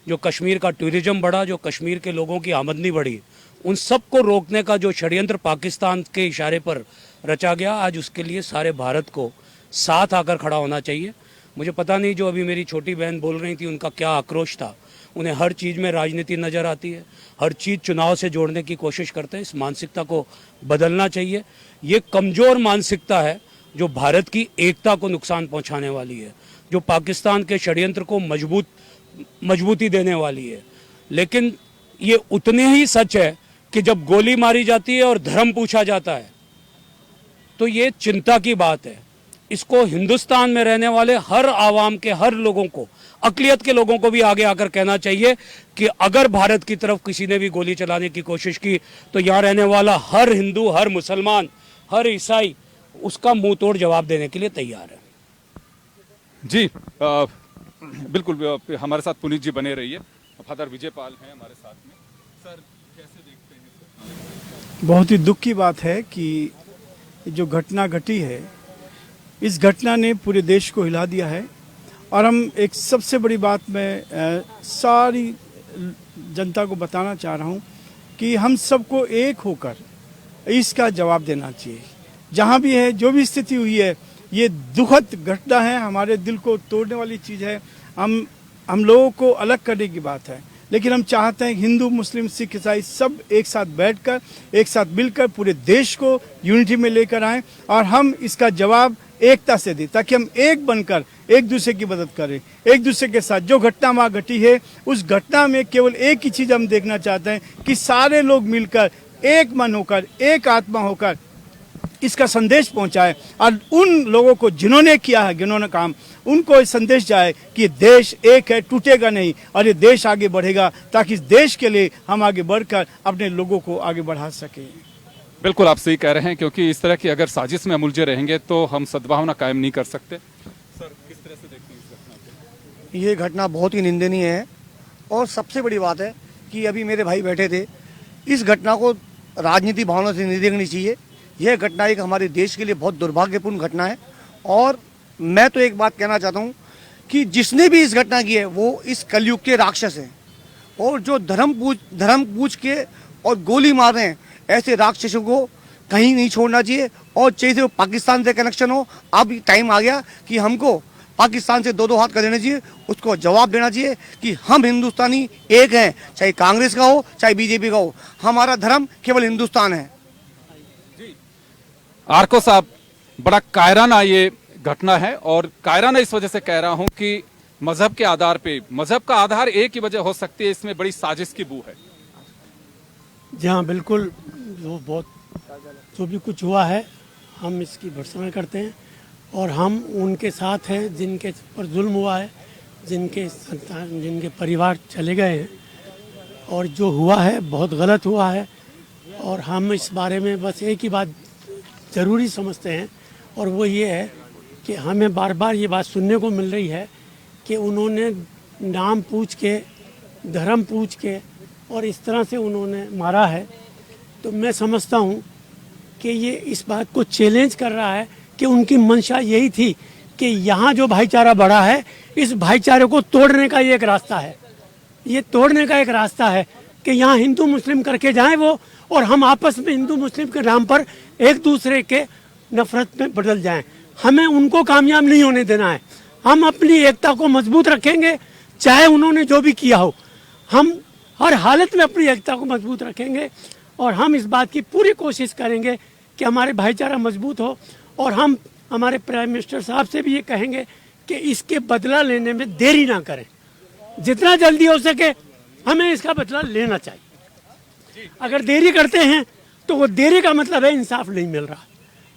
[SPEAKER 20] जो कश्मीर का टूरिज्म बढ़ा, जो कश्मीर के लोगों की आमदनी बढ़ी, उन सब को रोकने का जो षड्यंत्र पाकिस्तान के इशारे पर रचा गया, आज उसके लिए सारे भारत को साथ आकर खड़ा होना चाहिए। मुझे पता नहीं जो अभी मेरी छोटी बहन बोल रही थी उनका क्या आक्रोश था। उन्हें हर चीज़ में राजनीति नज़र आती है, हर चीज़ चुनाव से जोड़ने की कोशिश करते हैं। इस मानसिकता को बदलना चाहिए। ये कमज़ोर मानसिकता है जो भारत की एकता को नुकसान पहुंचाने वाली है, जो पाकिस्तान के षड्यंत्र को मजबूती देने वाली है। लेकिन ये उतने ही सच है कि जब गोली मारी जाती है और धर्म पूछा जाता है तो ये चिंता की बात है। इसको हिंदुस्तान में रहने वाले हर आवाम के, हर लोगों को, अक़लियत के लोगों को भी आगे आकर कहना चाहिए कि अगर भारत की तरफ किसी ने भी गोली चलाने की कोशिश की तो यहाँ रहने वाला हर हिंदू, हर मुसलमान, हर ईसाई उसका मुंह तोड़ जवाब देने के लिए तैयार है।
[SPEAKER 1] जी बिल्कुल, हमारे साथ पुनीत जी बने रहिए। फादर विजय पाल हैं हमारे साथ में। सर, कैसे देखते हैं?
[SPEAKER 11] बहुत ही दुख की बात है कि जो घटना घटी है, इस घटना ने पूरे देश को हिला दिया है। और हम एक सबसे बड़ी बात मैं सारी जनता को बताना चाह रहा हूँ कि हम सबको एक होकर इसका जवाब देना चाहिए। जहाँ भी है, जो भी स्थिति हुई है, ये दुखद घटना है, हमारे दिल को तोड़ने वाली चीज़ है। हम लोगों को अलग करने की बात है, लेकिन हम चाहते हैं हिंदू, मुस्लिम, सिख, ईसाई सब एक साथ बैठकर, एक साथ मिलकर पूरे देश को यूनिटी में लेकर आएं और हम इसका जवाब एकता से दें, ताकि हम एक बनकर एक दूसरे की मदद करें। एक दूसरे के साथ जो घटना वहाँ घटी है, उस घटना में केवल एक ही चीज़ हम देखना चाहते हैं कि सारे लोग मिलकर, एक मन होकर, एक आत्मा होकर इसका संदेश पहुंचाए और उन लोगों को जिन्होंने किया है, जिन्होंने काम, उनको ये संदेश जाए कि देश एक है, टूटेगा नहीं और ये देश आगे बढ़ेगा, ताकि इस देश के लिए हम आगे बढ़कर अपने लोगों को आगे बढ़ा सकें।
[SPEAKER 1] बिल्कुल आप सही कह रहे हैं, क्योंकि इस तरह की अगर साजिश में हम उलझे रहेंगे तो हम सद्भावना कायम नहीं कर सकते। सर, किस तरह से देखते हैं इस घटना को?
[SPEAKER 21] ये घटना बहुत ही निंदनीय है और सबसे बड़ी बात है कि अभी मेरे भाई बैठे थे, इस घटना को राजनीति भावना से नहीं देखनी चाहिए। यह घटना एक हमारे देश के लिए बहुत दुर्भाग्यपूर्ण घटना है। और मैं तो एक बात कहना चाहता हूँ कि जिसने भी इस घटना की है वो इस कलयुग के राक्षस हैं, और जो धर्म पूछ के और गोली मार रहे हैं, ऐसे राक्षसों को कहीं नहीं छोड़ना चाहिए। और चाहे वो पाकिस्तान से कनेक्शन हो, अब टाइम आ गया कि हमको पाकिस्तान से दो हाथ कर देना चाहिए, उसको जवाब देना चाहिए कि हम हिंदुस्तानी एक हैं, चाहे कांग्रेस का हो चाहे बीजेपी का हो, हमारा धर्म केवल हिंदुस्तान है।
[SPEAKER 1] आरको साहब, बड़ा कायराना ये घटना है, और कायराना इस वजह से कह रहा हूं कि मजहब के आधार पे, मजहब का आधार एक ही वजह हो सकती है, इसमें बड़ी साजिश की बू है।
[SPEAKER 22] जी हाँ, बिल्कुल। जो भी कुछ हुआ है हम इसकी भर्त्सना करते हैं और हम उनके साथ हैं जिनके पर जुल्म हुआ है, जिनके परिवार चले गए हैं, और जो हुआ है बहुत गलत हुआ है। और हम इस बारे में बस एक ही बात ज़रूरी समझते हैं, और वो ये है कि हमें बार बार ये बात सुनने को मिल रही है कि उन्होंने नाम पूछ के, धर्म पूछ के और इस तरह से उन्होंने मारा है। तो मैं समझता हूँ कि ये इस बात को चैलेंज कर रहा है कि उनकी मंशा यही थी कि यहाँ जो भाईचारा बढ़ा है, इस भाईचारे को तोड़ने का ये एक रास्ता है। ये तोड़ने का एक रास्ता है कि यहाँ हिंदू मुस्लिम करके जाएं वो, और हम आपस में हिंदू मुस्लिम के नाम पर एक दूसरे के नफरत में बदल जाएं। हमें उनको कामयाब नहीं होने देना है। हम अपनी एकता को मजबूत रखेंगे, चाहे उन्होंने जो भी किया हो। हम हर हालत में अपनी एकता को मजबूत रखेंगे और हम इस बात की पूरी कोशिश करेंगे कि हमारे भाईचारा मजबूत हो। और हम हमारे प्राइम मिनिस्टर साहब से भी ये कहेंगे कि इसके बदला लेने में देरी ना करें, जितना जल्दी हो सके हमें इसका बदला लेना चाहिए। अगर देरी करते हैं तो वो देरी का मतलब है इंसाफ नहीं मिल रहा।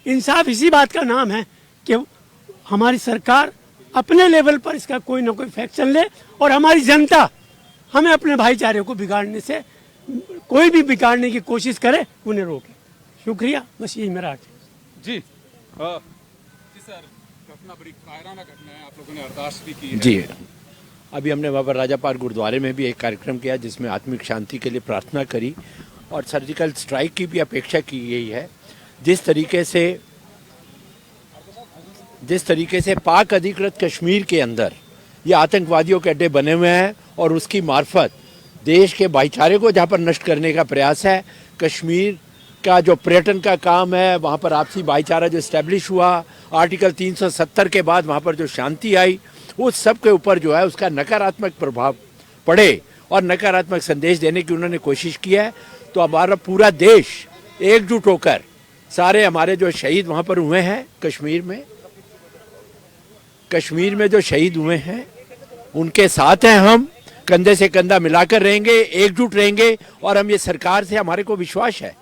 [SPEAKER 22] इंसाफ इसी बात का नाम है कि हमारी सरकार अपने लेवल पर इसका कोई ना कोई फैक्शन ले और हमारी जनता हमें अपने भाईचारे को बिगाड़ने से, कोई भी बिगाड़ने की कोशिश करे उन्हें रोके। शुक्रिया, बस यही मेरा
[SPEAKER 1] जी। सर, घटना बड़ी कायराना घटना है, आप लोगों ने अरदास भी की है।
[SPEAKER 23] जी, अभी हमने वहाँ पर राजापाल गुरुद्वारे में भी एक कार्यक्रम किया जिसमें आत्मिक शांति के लिए प्रार्थना करी और सर्जिकल स्ट्राइक की भी अपेक्षा की गई है। जिस तरीके से पाक अधिकृत कश्मीर के अंदर ये आतंकवादियों के अड्डे बने हुए हैं और उसकी मार्फत देश के भाईचारे को जहाँ पर नष्ट करने का प्रयास है, कश्मीर का जो पर्यटन का काम है, वहाँ पर आपसी भाईचारा जो इस्टेब्लिश हुआ, आर्टिकल 370 के बाद वहाँ पर जो शांति आई, उस सब के ऊपर जो है उसका नकारात्मक प्रभाव पड़े और नकारात्मक संदेश देने की उन्होंने कोशिश की है। तो हमारा पूरा देश एकजुट होकर, सारे हमारे जो शहीद वहाँ पर हुए हैं कश्मीर में जो शहीद हुए हैं उनके साथ हैं, हम कंधे से कंधा मिलाकर रहेंगे, एकजुट रहेंगे। और हम ये सरकार से, हमारे को विश्वास है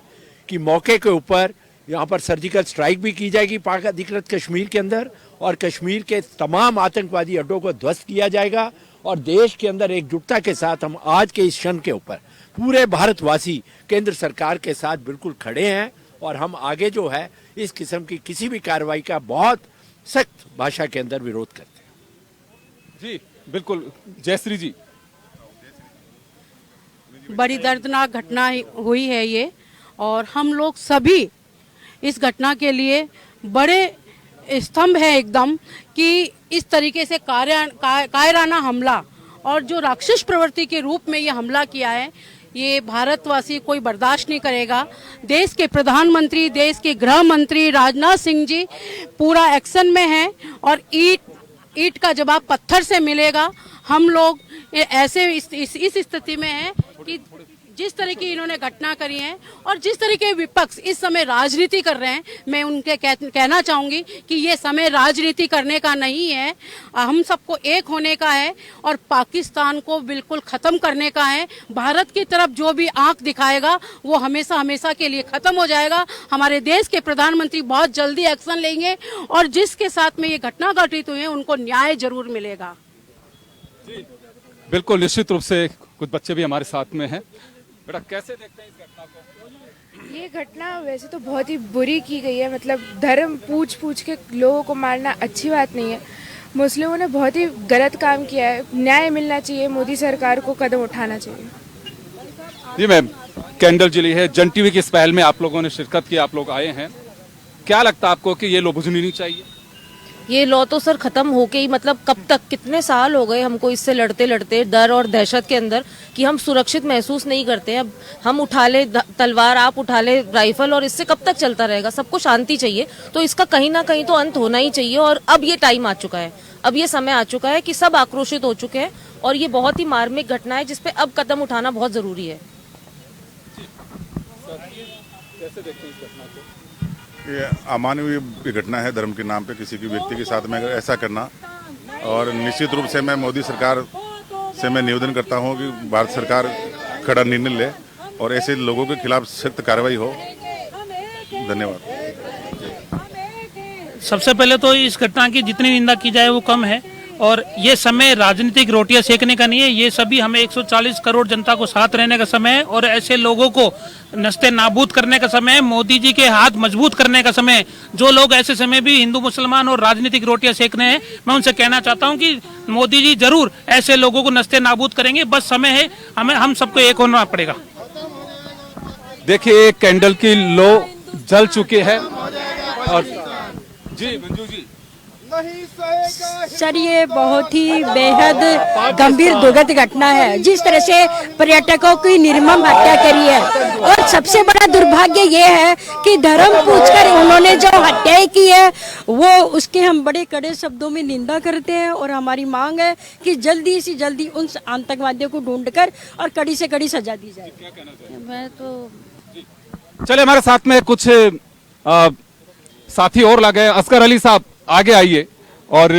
[SPEAKER 23] कि मौके के ऊपर यहाँ पर सर्जिकल स्ट्राइक भी की जाएगी पाक अधिकृत कश्मीर के अंदर, और कश्मीर के तमाम आतंकवादी अड्डों को ध्वस्त किया जाएगा। और देश के अंदर एकजुटता के साथ हम आज के इस क्षण के ऊपर पूरे भारतवासी केंद्र सरकार के साथ बिल्कुल खड़े हैं, और हम आगे जो है इस किस्म की किसी भी कार्रवाई का बहुत सख्त भाषा के अंदर विरोध करते हैं।
[SPEAKER 1] जी बिल्कुल, जयश्री जी।
[SPEAKER 4] बड़ी दर्दनाक घटना हुई है ये, और हम लोग सभी इस घटना के लिए बड़े स्तंभ है एकदम कि इस तरीके से कायराना हमला और जो राक्षस प्रवृत्ति के रूप में ये हमला किया है, ये भारतवासी कोई बर्दाश्त नहीं करेगा। देश के प्रधानमंत्री, देश के गृह मंत्री राजनाथ सिंह जी पूरा एक्शन में हैं, और ईंट का जवाब पत्थर से मिलेगा। हम लोग ऐसे इस स्थिति में हैं कि जिस तरह की इन्होंने घटना करी है और जिस तरह के विपक्ष इस समय राजनीति कर रहे हैं, मैं उनके कहना चाहूंगी कि ये समय राजनीति करने का नहीं है, हम सबको एक होने का है और पाकिस्तान को बिल्कुल खत्म करने का है। भारत की तरफ जो भी आंख दिखाएगा वो हमेशा हमेशा के लिए खत्म हो जाएगा। हमारे देश के प्रधानमंत्री बहुत जल्दी एक्शन लेंगे और जिसके साथ में ये घटना घटित हुई है उनको न्याय जरूर मिलेगा।
[SPEAKER 1] बिल्कुल, निश्चित रूप से कुछ बच्चे भी हमारे साथ में हैं। बेटा, कैसे देखते हैं इस घटना को?
[SPEAKER 5] ये घटना वैसे तो बहुत ही बुरी की गई है, मतलब धर्म पूछ के लोगों को मारना अच्छी बात नहीं है। मुस्लिमों ने बहुत ही गलत काम किया है, न्याय मिलना चाहिए, मोदी सरकार को कदम उठाना चाहिए।
[SPEAKER 1] जी मैम, कैंडल जली है, जन टीवी की इस पहल में आप लोगों ने शिरकत की, आप लोग आए हैं, क्या लगता है आपको कि ये लो बुझनी नहीं चाहिए?
[SPEAKER 2] ये लॉ तो सर खत्म होके ही, मतलब कब तक, कितने साल हो गए हमको इससे लड़ते लड़ते, डर और दहशत के अंदर कि हम सुरक्षित महसूस नहीं करते। अब हम उठा ले तलवार, आप उठा ले राइफल, और इससे कब तक चलता रहेगा? सबको शांति चाहिए, तो इसका कहीं ना कहीं तो अंत होना ही चाहिए। और अब ये टाइम आ चुका है, अब ये समय आ चुका है कि सब आक्रोशित हो चुके हैं और ये बहुत ही मार्मिक घटना है जिसपे अब कदम उठाना बहुत जरूरी है।
[SPEAKER 1] कैसे देखते हैं इस घटना को?
[SPEAKER 7] ये अमानवीय घटना है, धर्म के नाम पे किसी की व्यक्ति के साथ में ऐसा करना। और निश्चित रूप से मैं मोदी सरकार से मैं निवेदन करता हूं कि भारत सरकार कड़ा निर्णय ले और ऐसे लोगों के खिलाफ सख्त कार्रवाई हो। धन्यवाद।
[SPEAKER 24] सबसे पहले तो इस घटना की जितनी निंदा की जाए वो कम है, और ये समय राजनीतिक रोटियां सेकने का नहीं है। ये सभी हमें 140 करोड़ जनता को साथ रहने का समय है और ऐसे लोगों को नस्ते नाबूद करने का समय है, मोदी जी के हाथ मजबूत करने का समय है। जो लोग ऐसे समय भी हिंदू मुसलमान और राजनीतिक रोटियां सेक रहे हैं, मैं उनसे कहना चाहता हूं कि मोदी जी जरूर ऐसे लोगों को नस्ते नाबूद करेंगे, बस समय है, हम सबको एक होना पड़ेगा।
[SPEAKER 1] देखिए, कैंडल की लो जल चुकी है। और जी मंजू जी,
[SPEAKER 25] सर ये बहुत ही बेहद गंभीर दुखद घटना है, जिस तरह से पर्यटकों की निर्मम हत्या करी है। और सबसे बड़ा दुर्भाग्य ये है कि धर्म पूछकर उन्होंने जो हत्याएं की है वो उसके हम बड़े कड़े शब्दों में निंदा करते हैं, और हमारी मांग है कि जल्दी से जल्दी उन आतंकवादियों को ढूंढकर और कड़ी से कड़ी सजा दी जाए।
[SPEAKER 2] मैं तो
[SPEAKER 1] चले, हमारे साथ में कुछ साथी और लगे। असगर अली साहब, आगे आइए और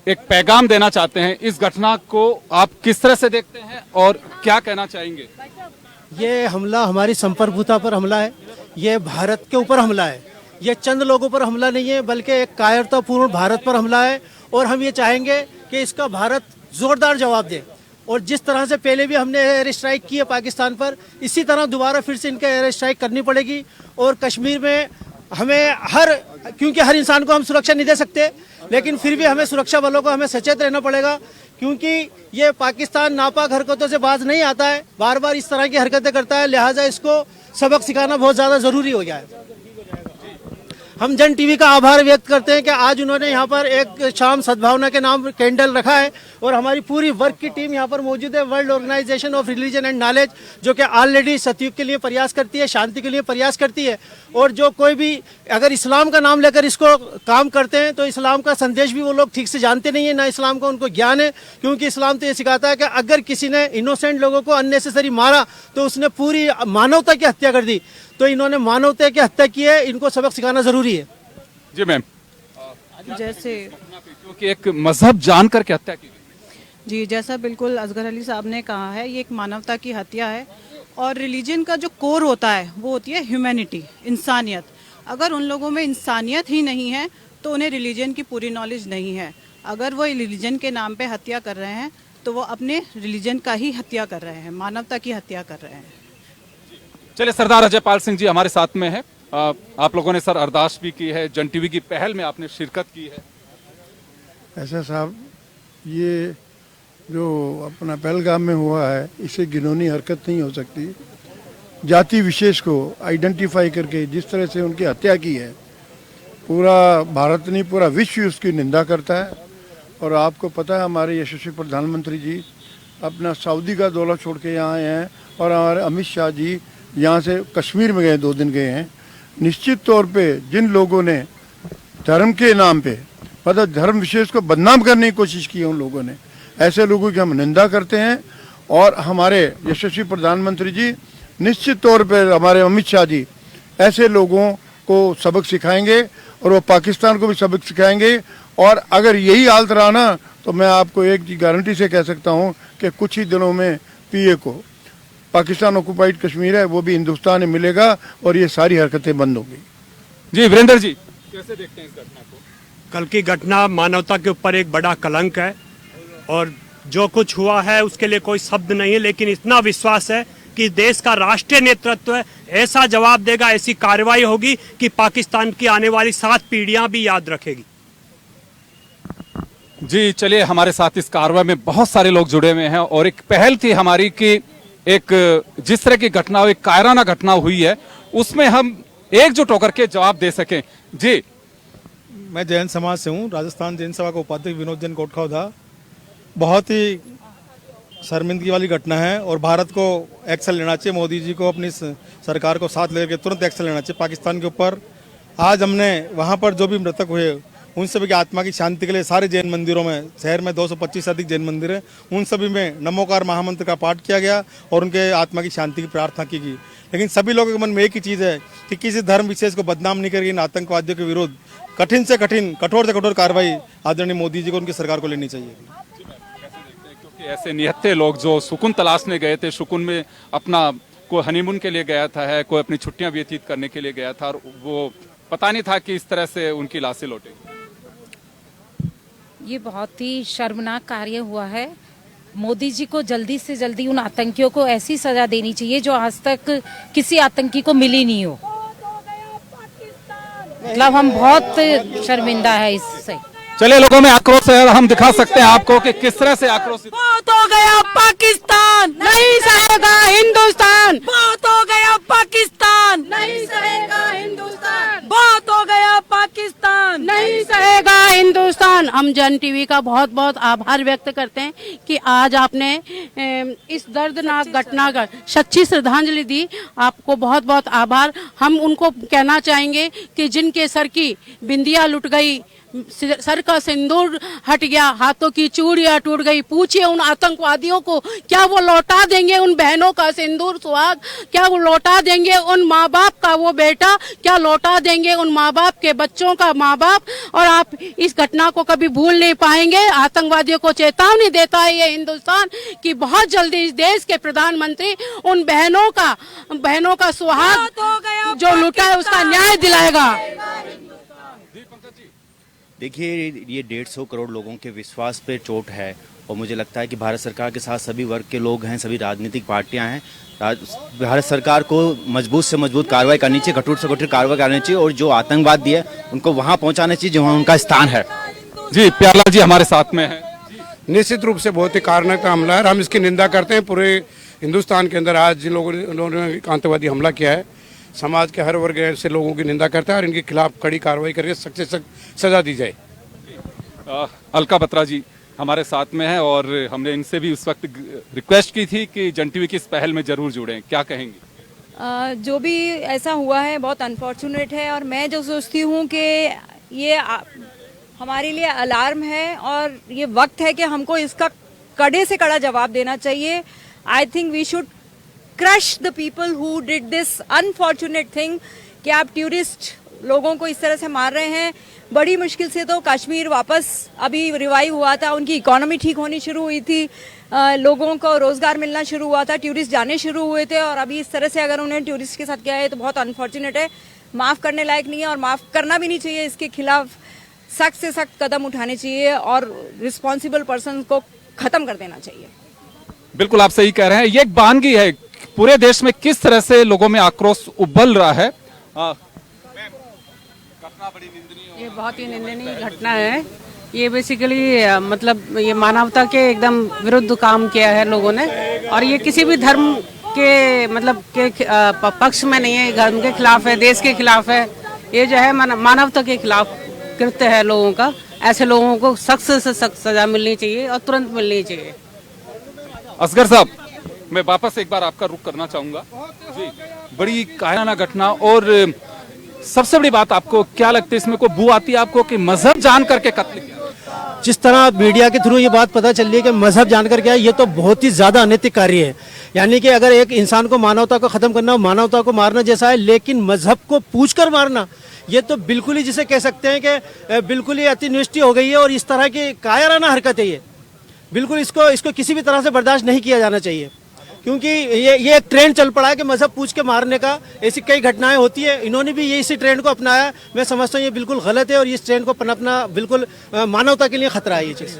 [SPEAKER 1] एक पैगाम देना चाहते हैं। इस घटना को आप किस तरह से देखते हैं और क्या कहना चाहेंगे?
[SPEAKER 11] ये हमला हमारी संप्रभुता पर हमला है, ये भारत के ऊपर हमला है, ये चंद लोगों पर हमला नहीं है बल्कि एक कायरतापूर्ण भारत पर हमला है। और हम ये चाहेंगे कि इसका भारत जोरदार जवाब दे, और जिस तरह से पहले भी हमने एयर स्ट्राइक की है पाकिस्तान पर, इसी तरह दोबारा फिर से इनका एयर स्ट्राइक करनी पड़ेगी। और कश्मीर में हमें क्योंकि हर इंसान को हम सुरक्षा नहीं दे सकते, लेकिन फिर भी हमें सुरक्षा बलों को हमें सचेत रहना पड़ेगा, क्योंकि ये पाकिस्तान नापाक हरकतों से बाज नहीं आता है, बार बार इस तरह की हरकतें करता है, लिहाजा इसको सबक सिखाना बहुत ज़्यादा ज़रूरी हो गया है। हम जन टीवी का आभार व्यक्त करते हैं कि आज उन्होंने यहाँ पर एक शाम सद्भावना के नाम कैंडल रखा है, और हमारी पूरी वर्क की टीम यहाँ पर मौजूद है। World organisation of religion and knowledge, जो कि ऑलरेडी सतयुग के लिए प्रयास करती है, शांति के लिए प्रयास करती है, और जो कोई भी अगर इस्लाम का नाम लेकर इसको काम करते हैं तो इस्लाम का संदेश भी वो लोग ठीक से जानते नहीं है, ना इस्लाम का उनको ज्ञान है। क्योंकि इस्लाम तो ये सिखाता है कि अगर किसी ने इनोसेंट लोगों को अननेसेसरी मारा तो उसने पूरी मानवता की हत्या कर दी। तो इन्होंने मानवता की हत्या की है, इनको सबक सिखाना जरूरी है।
[SPEAKER 1] जी मैम,
[SPEAKER 26] जैसे
[SPEAKER 1] क्योंकि एक मजहब जानकर के हत्या की गई।
[SPEAKER 26] जी, जैसा बिल्कुल असगर अली साहब ने कहा है, ये एक मानवता की हत्या है, और रिलीजन का जो कोर होता है वो होती है ह्यूमैनिटी, इंसानियत। अगर उन लोगों में इंसानियत ही नहीं है तो उन्हें रिलीजन की पूरी नॉलेज नहीं है। अगर वो रिलीजन के नाम पे हत्या कर रहे हैं तो वो अपने रिलीजन का ही हत्या कर रहे हैं, मानवता की हत्या कर रहे हैं।
[SPEAKER 1] चलिए, सरदार अजयपाल सिंह जी हमारे साथ में है। आप लोगों ने सर अरदास भी की है, जन टीवी की पहल में आपने शिरकत की है।
[SPEAKER 11] ऐसा साहब, ये जो अपना पहलगाम में हुआ है इसे घिनौनी हरकत नहीं हो सकती। जाति विशेष को आइडेंटिफाई करके जिस तरह से उनकी हत्या की है, पूरा भारत नहीं पूरा विश्व उसकी निंदा करता है। और आपको पता है हमारे यशस्वी प्रधानमंत्री जी अपना सऊदी का दौरा छोड़ के यहाँ आए हैं और हमारे अमित शाह जी यहाँ से कश्मीर में गए, 2 दिन गए हैं। निश्चित तौर पे जिन लोगों ने धर्म के नाम पे मतलब धर्म विशेष को बदनाम करने की कोशिश की है, उन लोगों ने, ऐसे लोगों की हम निंदा करते हैं। और हमारे यशस्वी प्रधानमंत्री जी निश्चित तौर पे हमारे अमित शाह जी ऐसे लोगों को सबक सिखाएंगे और वो पाकिस्तान को भी सबक सिखाएंगे। और अगर यही हालत रहा ना तो मैं आपको एक गारंटी से कह सकता हूँ कि कुछ ही दिनों में पीए को पाकिस्तान ऑक्युपाइड कश्मीर है वो भी हिंदुस्तान में मिलेगा और ये सारी हरकतें बंद होंगी।
[SPEAKER 1] जी वीरेंद्र जी, कैसे देखते हैं इस घटना को?
[SPEAKER 3] कल की घटना मानवता के ऊपर एक बड़ा कलंक है और जो कुछ हुआ है उसके लिए कोई शब्द नहीं है, लेकिन इतना विश्वास है कि देश का राष्ट्रीय नेतृत्व ऐसा जवाब देगा, ऐसी कार्रवाई होगी कि पाकिस्तान की आने वाली 7 पीढ़ियां भी याद रखेगी।
[SPEAKER 1] जी चलिए, हमारे साथ इस कार्रवाई में बहुत सारे लोग जुड़े हुए हैं और एक पहल थी हमारी कि एक जिस तरह की घटना, एक कायराना घटना हुई है, उसमें हम एकजुट होकर के जवाब दे सकें। जी,
[SPEAKER 6] मैं जैन समाज से हूँ, राजस्थान जैन सभा का उपाध्यक्ष विनोद जैन कोटखावदा। बहुत ही शर्मिंदगी वाली घटना है और भारत को एक्शन लेना चाहिए। मोदी जी को अपनी सरकार को साथ लेकर तुरंत एक्शन लेना चाहिए पाकिस्तान के ऊपर। आज हमने वहाँ पर जो भी मृतक हुए उन सभी की आत्मा की शांति के लिए सारे जैन मंदिरों में, शहर में 225 से अधिक जैन मंदिर हैं, उन सभी में नमोकार महामंत्र का पाठ किया गया और उनके आत्मा की शांति की प्रार्थना की गई। लेकिन सभी लोगों के मन में एक ही चीज़ है कि किसी धर्म विशेष को बदनाम नहीं करके इन आतंकवादियों के विरुद्ध कठिन से कठिन, कठोर से कठोर कार्रवाई आदरणीय मोदी जी को, उनकी सरकार को लेनी चाहिए।
[SPEAKER 1] क्योंकि ऐसे निहत्थे लोग जो सुकून तलाशने गए थे, सुकून में अपना कोई हनीमून के लिए गया था, कोई अपनी छुट्टियां व्यतीत करने के लिए गया था और वो पता नहीं था कि इस तरह से उनकी लाशें लौटेगी।
[SPEAKER 8] ये बहुत ही शर्मनाक कार्य हुआ है। मोदी जी को जल्दी से जल्दी उन आतंकियों को ऐसी सजा देनी चाहिए जो आज तक किसी आतंकी को मिली नहीं हो। मतलब हम बहुत शर्मिंदा है इससे।
[SPEAKER 1] चलिए, लोगों में आक्रोश है और हम दिखा सकते हैं आपको कि किस तरह से आक्रोशित।
[SPEAKER 17] बहुत हो गया पाकिस्तान, नहीं सहेगा हिंदुस्तान। बहुत हो गया पाकिस्तान,
[SPEAKER 4] नहीं सहेगा हिंदुस्तान।
[SPEAKER 17] बहुत हो गया पाकिस्तान,
[SPEAKER 4] नहीं सहेगा हिंदुस्तान। हम जन टीवी का बहुत बहुत आभार व्यक्त करते हैं कि आज आपने इस दर्दनाक घटना का सच्ची श्रद्धांजलि दी। आपको बहुत बहुत आभार। हम उनको कहना चाहेंगे कि जिनके सर की बिंदिया लुट गई, सर का सिंदूर हट गया, हाथों की चूड़ियां टूट गई, पूछिए उन आतंकवादियों को क्या वो लौटा देंगे उन बहनों का सिंदूर सुहाग? क्या वो लौटा देंगे उन माँ बाप का वो बेटा? क्या लौटा देंगे उन माँ बाप के बच्चों का माँ बाप? और आप इस घटना को कभी भूल नहीं पाएंगे। आतंकवादियों को चेतावनी देता है ये हिंदुस्तान कि बहुत जल्दी इस देश के प्रधानमंत्री उन बहनों का सुहाग जो लूटा है उसका न्याय दिलाएगा।
[SPEAKER 9] देखिए, ये 150 करोड़ लोगों के विश्वास पे चोट है और मुझे लगता है कि भारत सरकार के साथ सभी वर्ग के लोग हैं, सभी राजनीतिक पार्टियां हैं। भारत सरकार को मजबूत से मजबूत कार्रवाई करनी चाहिए, कठोर से कठोर कार्रवाई करनी चाहिए और जो आतंकवादी है उनको वहां पहुंचाना चाहिए जहां उनका स्थान है।
[SPEAKER 1] जी, प्यारलाल जी हमारे साथ में है।
[SPEAKER 10] निश्चित रूप से बहुत ही कारणक हमला है, हम इसकी निंदा करते हैं। पूरे हिंदुस्तान के अंदर आज जिन लोगों ने आतंकवादी हमला किया है, समाज के हर वर्ग से लोगों की निंदा करता है और इनके खिलाफ कड़ी कार्रवाई करके सख्त से सख्त सजा दी जाए।
[SPEAKER 1] अलका बत्रा जी हमारे साथ में है और हमने इनसे भी उस वक्त रिक्वेस्ट की थी कि जन टीवी की इस पहल में जरूर जुड़ें, क्या कहेंगी?
[SPEAKER 2] जो भी ऐसा हुआ है बहुत अनफॉर्चुनेट है और मैं जो सोचती हूँ कि ये हमारे लिए अलार्म है और ये वक्त है कि हमको इसका कड़े से कड़ा जवाब देना चाहिए। I think we should crush the people who did this unfortunate thing कि आप टूरिस्ट लोगों को इस तरह से मार रहे हैं। बड़ी मुश्किल से तो कश्मीर वापस अभी रिवाइव हुआ था, उनकी इकोनॉमी ठीक होनी शुरू हुई थी।
[SPEAKER 25] लोगों को रोजगार मिलना शुरू हुआ था, टूरिस्ट जाने शुरू हुए थे, और अभी इस तरह से अगर उन्हें टूरिस्ट के साथ किया है तो बहुत अनफॉर्चुनेट है, माफ करने लायक नहीं है और माफ करना भी नहीं चाहिए। इसके खिलाफ सख्त से सख्त कदम उठाने चाहिए और रिस्पॉन्सिबल पर्सन को खत्म कर देना चाहिए।
[SPEAKER 1] बिल्कुल आप सही कह रहे हैं। ये एक बानगी है, पूरे देश में किस तरह से लोगों में आक्रोश उबल रहा है।
[SPEAKER 4] ये बहुत ही निंदनीय घटना है। ये बेसिकली मतलब ये मानवता के एकदम विरुद्ध काम किया है लोगों ने, और ये किसी भी धर्म के मतलब के पक्ष में नहीं है, धर्म के खिलाफ है, देश के खिलाफ है। ये जो है मानवता के खिलाफ कृत्य है लोगों का। ऐसे लोगों को सख्त से सख्त सजा मिलनी चाहिए और तुरंत मिलनी चाहिए।
[SPEAKER 1] असगर साहब, मैं वापस एक बार आपका रुख करना चाहूंगा जी। बड़ी कायराना घटना, और सबसे बड़ी बात आपको क्या लगता है इसमें कोई बू आती है आपको कि मजहब जान करके कत्ल किया?
[SPEAKER 12] जिस तरह मीडिया के थ्रू ये बात पता चल रही है कि मजहब जानकर क्या है, ये तो बहुत ही ज्यादा अनैतिक कार्य है। यानी कि अगर एक इंसान को मानवता को खत्म करना, मानवता को मारना जैसा है, लेकिन मजहब को पूछकर मारना, ये तो बिल्कुल ही जिसे कह सकते हैं कि बिल्कुल ही अतिनिष्ठि हो गई है। और इस तरह की कायराना हरकत है ये, बिल्कुल इसको किसी भी तरह से बर्दाश्त नहीं किया जाना चाहिए, क्योंकि ये एक ट्रेंड चल पड़ा है कि मजहब पूछ के मारने का। ऐसी कई घटनाएं होती है, इन्होंने भी ये इसी ट्रेंड को अपनाया। मैं समझता हूँ ये बिल्कुल गलत है और इस ट्रेंड को पनपना बिल्कुल मानवता के लिए खतरा है ये चीज़।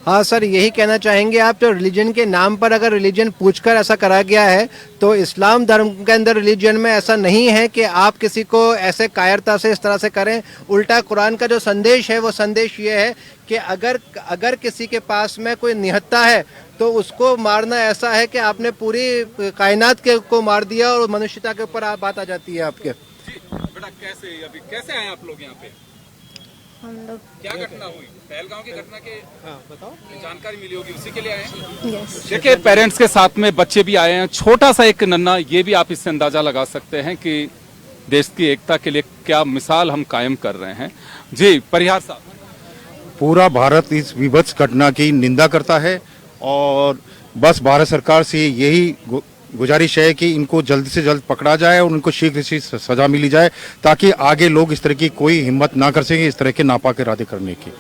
[SPEAKER 13] हाँ सर, यही कहना चाहेंगे आप, जो रिलीजन के नाम पर अगर रिलीजन पूछकर ऐसा करा गया है, तो इस्लाम धर्म के अंदर रिलीजन में ऐसा नहीं है कि आप किसी को ऐसे कायरता से इस तरह से करें। उल्टा कुरान का जो संदेश है वो संदेश ये है कि अगर किसी के पास में कोई निहत्था है तो उसको मारना ऐसा है कि आपने पूरी कायनात को मार दिया और मनुष्यता के ऊपर बात आ जाती है आपके।
[SPEAKER 1] बेटा कैसे आए आप लोग यहाँ पे?
[SPEAKER 14] हम लोग
[SPEAKER 1] क्या घटना हुई? पहलगांव की घटना के
[SPEAKER 13] बताओ,
[SPEAKER 1] जानकारी मिली होगी, उसी के लिए आए हैं।
[SPEAKER 14] यस।
[SPEAKER 1] देखिए, पेरेंट्स के साथ में बच्चे भी आए हैं, छोटा सा एक नन्ना, ये भी आप इससे अंदाजा लगा सकते हैं कि देश की एकता के लिए क्या मिसाल हम कायम कर रहे हैं। जी परिहार साहब।
[SPEAKER 15] पूरा भारत इस विभत्स घटना की निंदा करता है और बस भारत सरकार से यही गुजारिश है कि इनको जल्द से जल्द पकड़ा जाए और उनको शीघ्र से सजा मिली जाए, ताकि आगे लोग इस तरह की कोई हिम्मत ना कर सके इस तरह के नापाक इरादे करने की।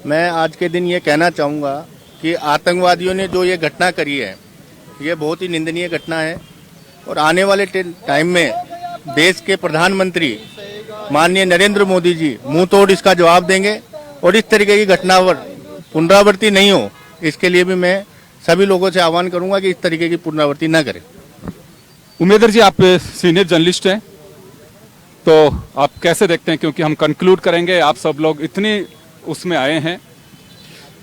[SPEAKER 9] मैं आज के दिन ये कहना चाहूँगा कि आतंकवादियों ने जो ये घटना करी है, ये बहुत ही निंदनीय घटना है और आने वाले टाइम में देश के प्रधानमंत्री माननीय नरेंद्र मोदी जी मुंह तोड़ इसका जवाब देंगे और इस तरीके की घटना पुनरावृत्ति नहीं हो, इसके लिए भी मैं सभी लोगों से आह्वान करूंगा कि इस तरीके की पुनरावृत्ति न करें।
[SPEAKER 1] उमेदर जी, आप सीनियर जर्नलिस्ट हैं, तो आप कैसे देखते हैं, क्योंकि हम कंक्लूड करेंगे, आप सब लोग इतने उसमें आए हैं।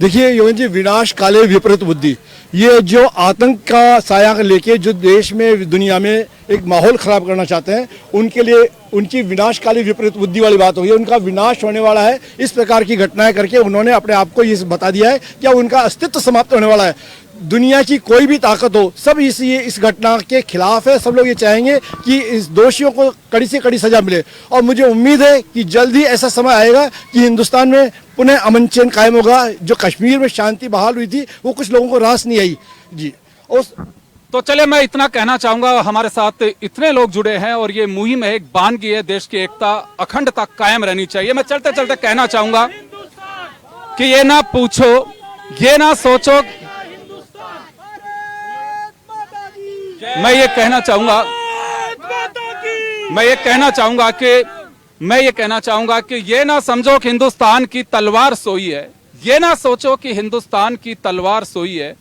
[SPEAKER 11] देखिए योगेंद्र जी, विनाश काले विपरीत बुद्धि, ये जो आतंक का साया लेके जो देश में दुनिया में एक माहौल खराब करना चाहते हैं, उनके लिए उनकी विनाशकाली विपरीत बुद्धि वाली बात होगी। उनका विनाश होने वाला है। इस प्रकार की घटनाएं करके उन्होंने अपने आप को ये बता दिया है कि उनका अस्तित्व समाप्त होने वाला है। दुनिया की कोई भी ताकत हो, सब इस घटना के खिलाफ है। सब लोग ये चाहेंगे कि इस दोषियों को कड़ी से कड़ी सजा मिले और मुझे उम्मीद है कि जल्द ही ऐसा समय आएगा कि हिंदुस्तान में पुनः अमन चैन कायम होगा। जो कश्मीर में शांति बहाल हुई थी, वो कुछ लोगों को रास नहीं आई जी।
[SPEAKER 1] तो चले, मैं इतना कहना चाहूंगा, हमारे साथ इतने लोग जुड़े हैं और ये मुहिम है, एक बानगी है, देश की एकता अखंडता कायम रहनी चाहिए। मैं चलते चलते कहना चाहूंगा कि ये ना पूछो, ये ना सोचो, मैं ये कहना चाहूंगा कि ये ना समझो कि हिंदुस्तान की तलवार सोई है, ये ना सोचो कि हिंदुस्तान की तलवार सोई है।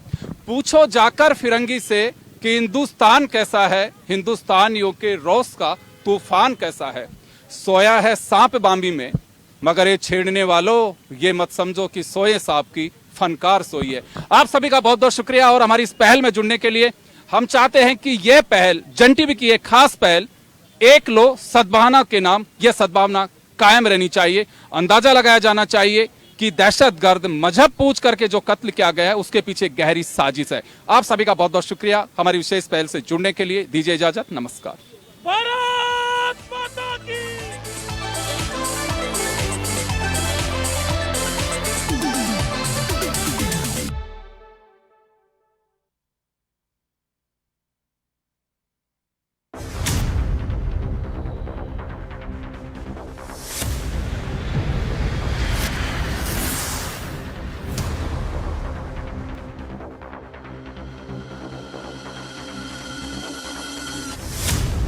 [SPEAKER 1] पूछो जाकर फिरंगी से कि हिंदुस्तान कैसा है, हिंदुस्तानियों के रोष का तूफान कैसा है। सोया है सांप बांबी में, मगर ये छेड़ने वालों ये मत समझो कि सोए सांप की फनकार सोई है। आप सभी का बहुत बहुत शुक्रिया और हमारी इस पहल में जुड़ने के लिए। हम चाहते हैं कि ये पहल, जन टीवी की एक खास पहल, एक लो सद्भावना के नाम, यह सद्भावना कायम रहनी चाहिए। अंदाजा लगाया जाना चाहिए कि दहशतगर्द मजहब पूछ करके जो कत्ल किया गया है, उसके पीछे गहरी साजिश है। आप सभी का बहुत बहुत शुक्रिया हमारी विशेष पहल से जुड़ने के लिए। दीजिए इजाजत, नमस्कार।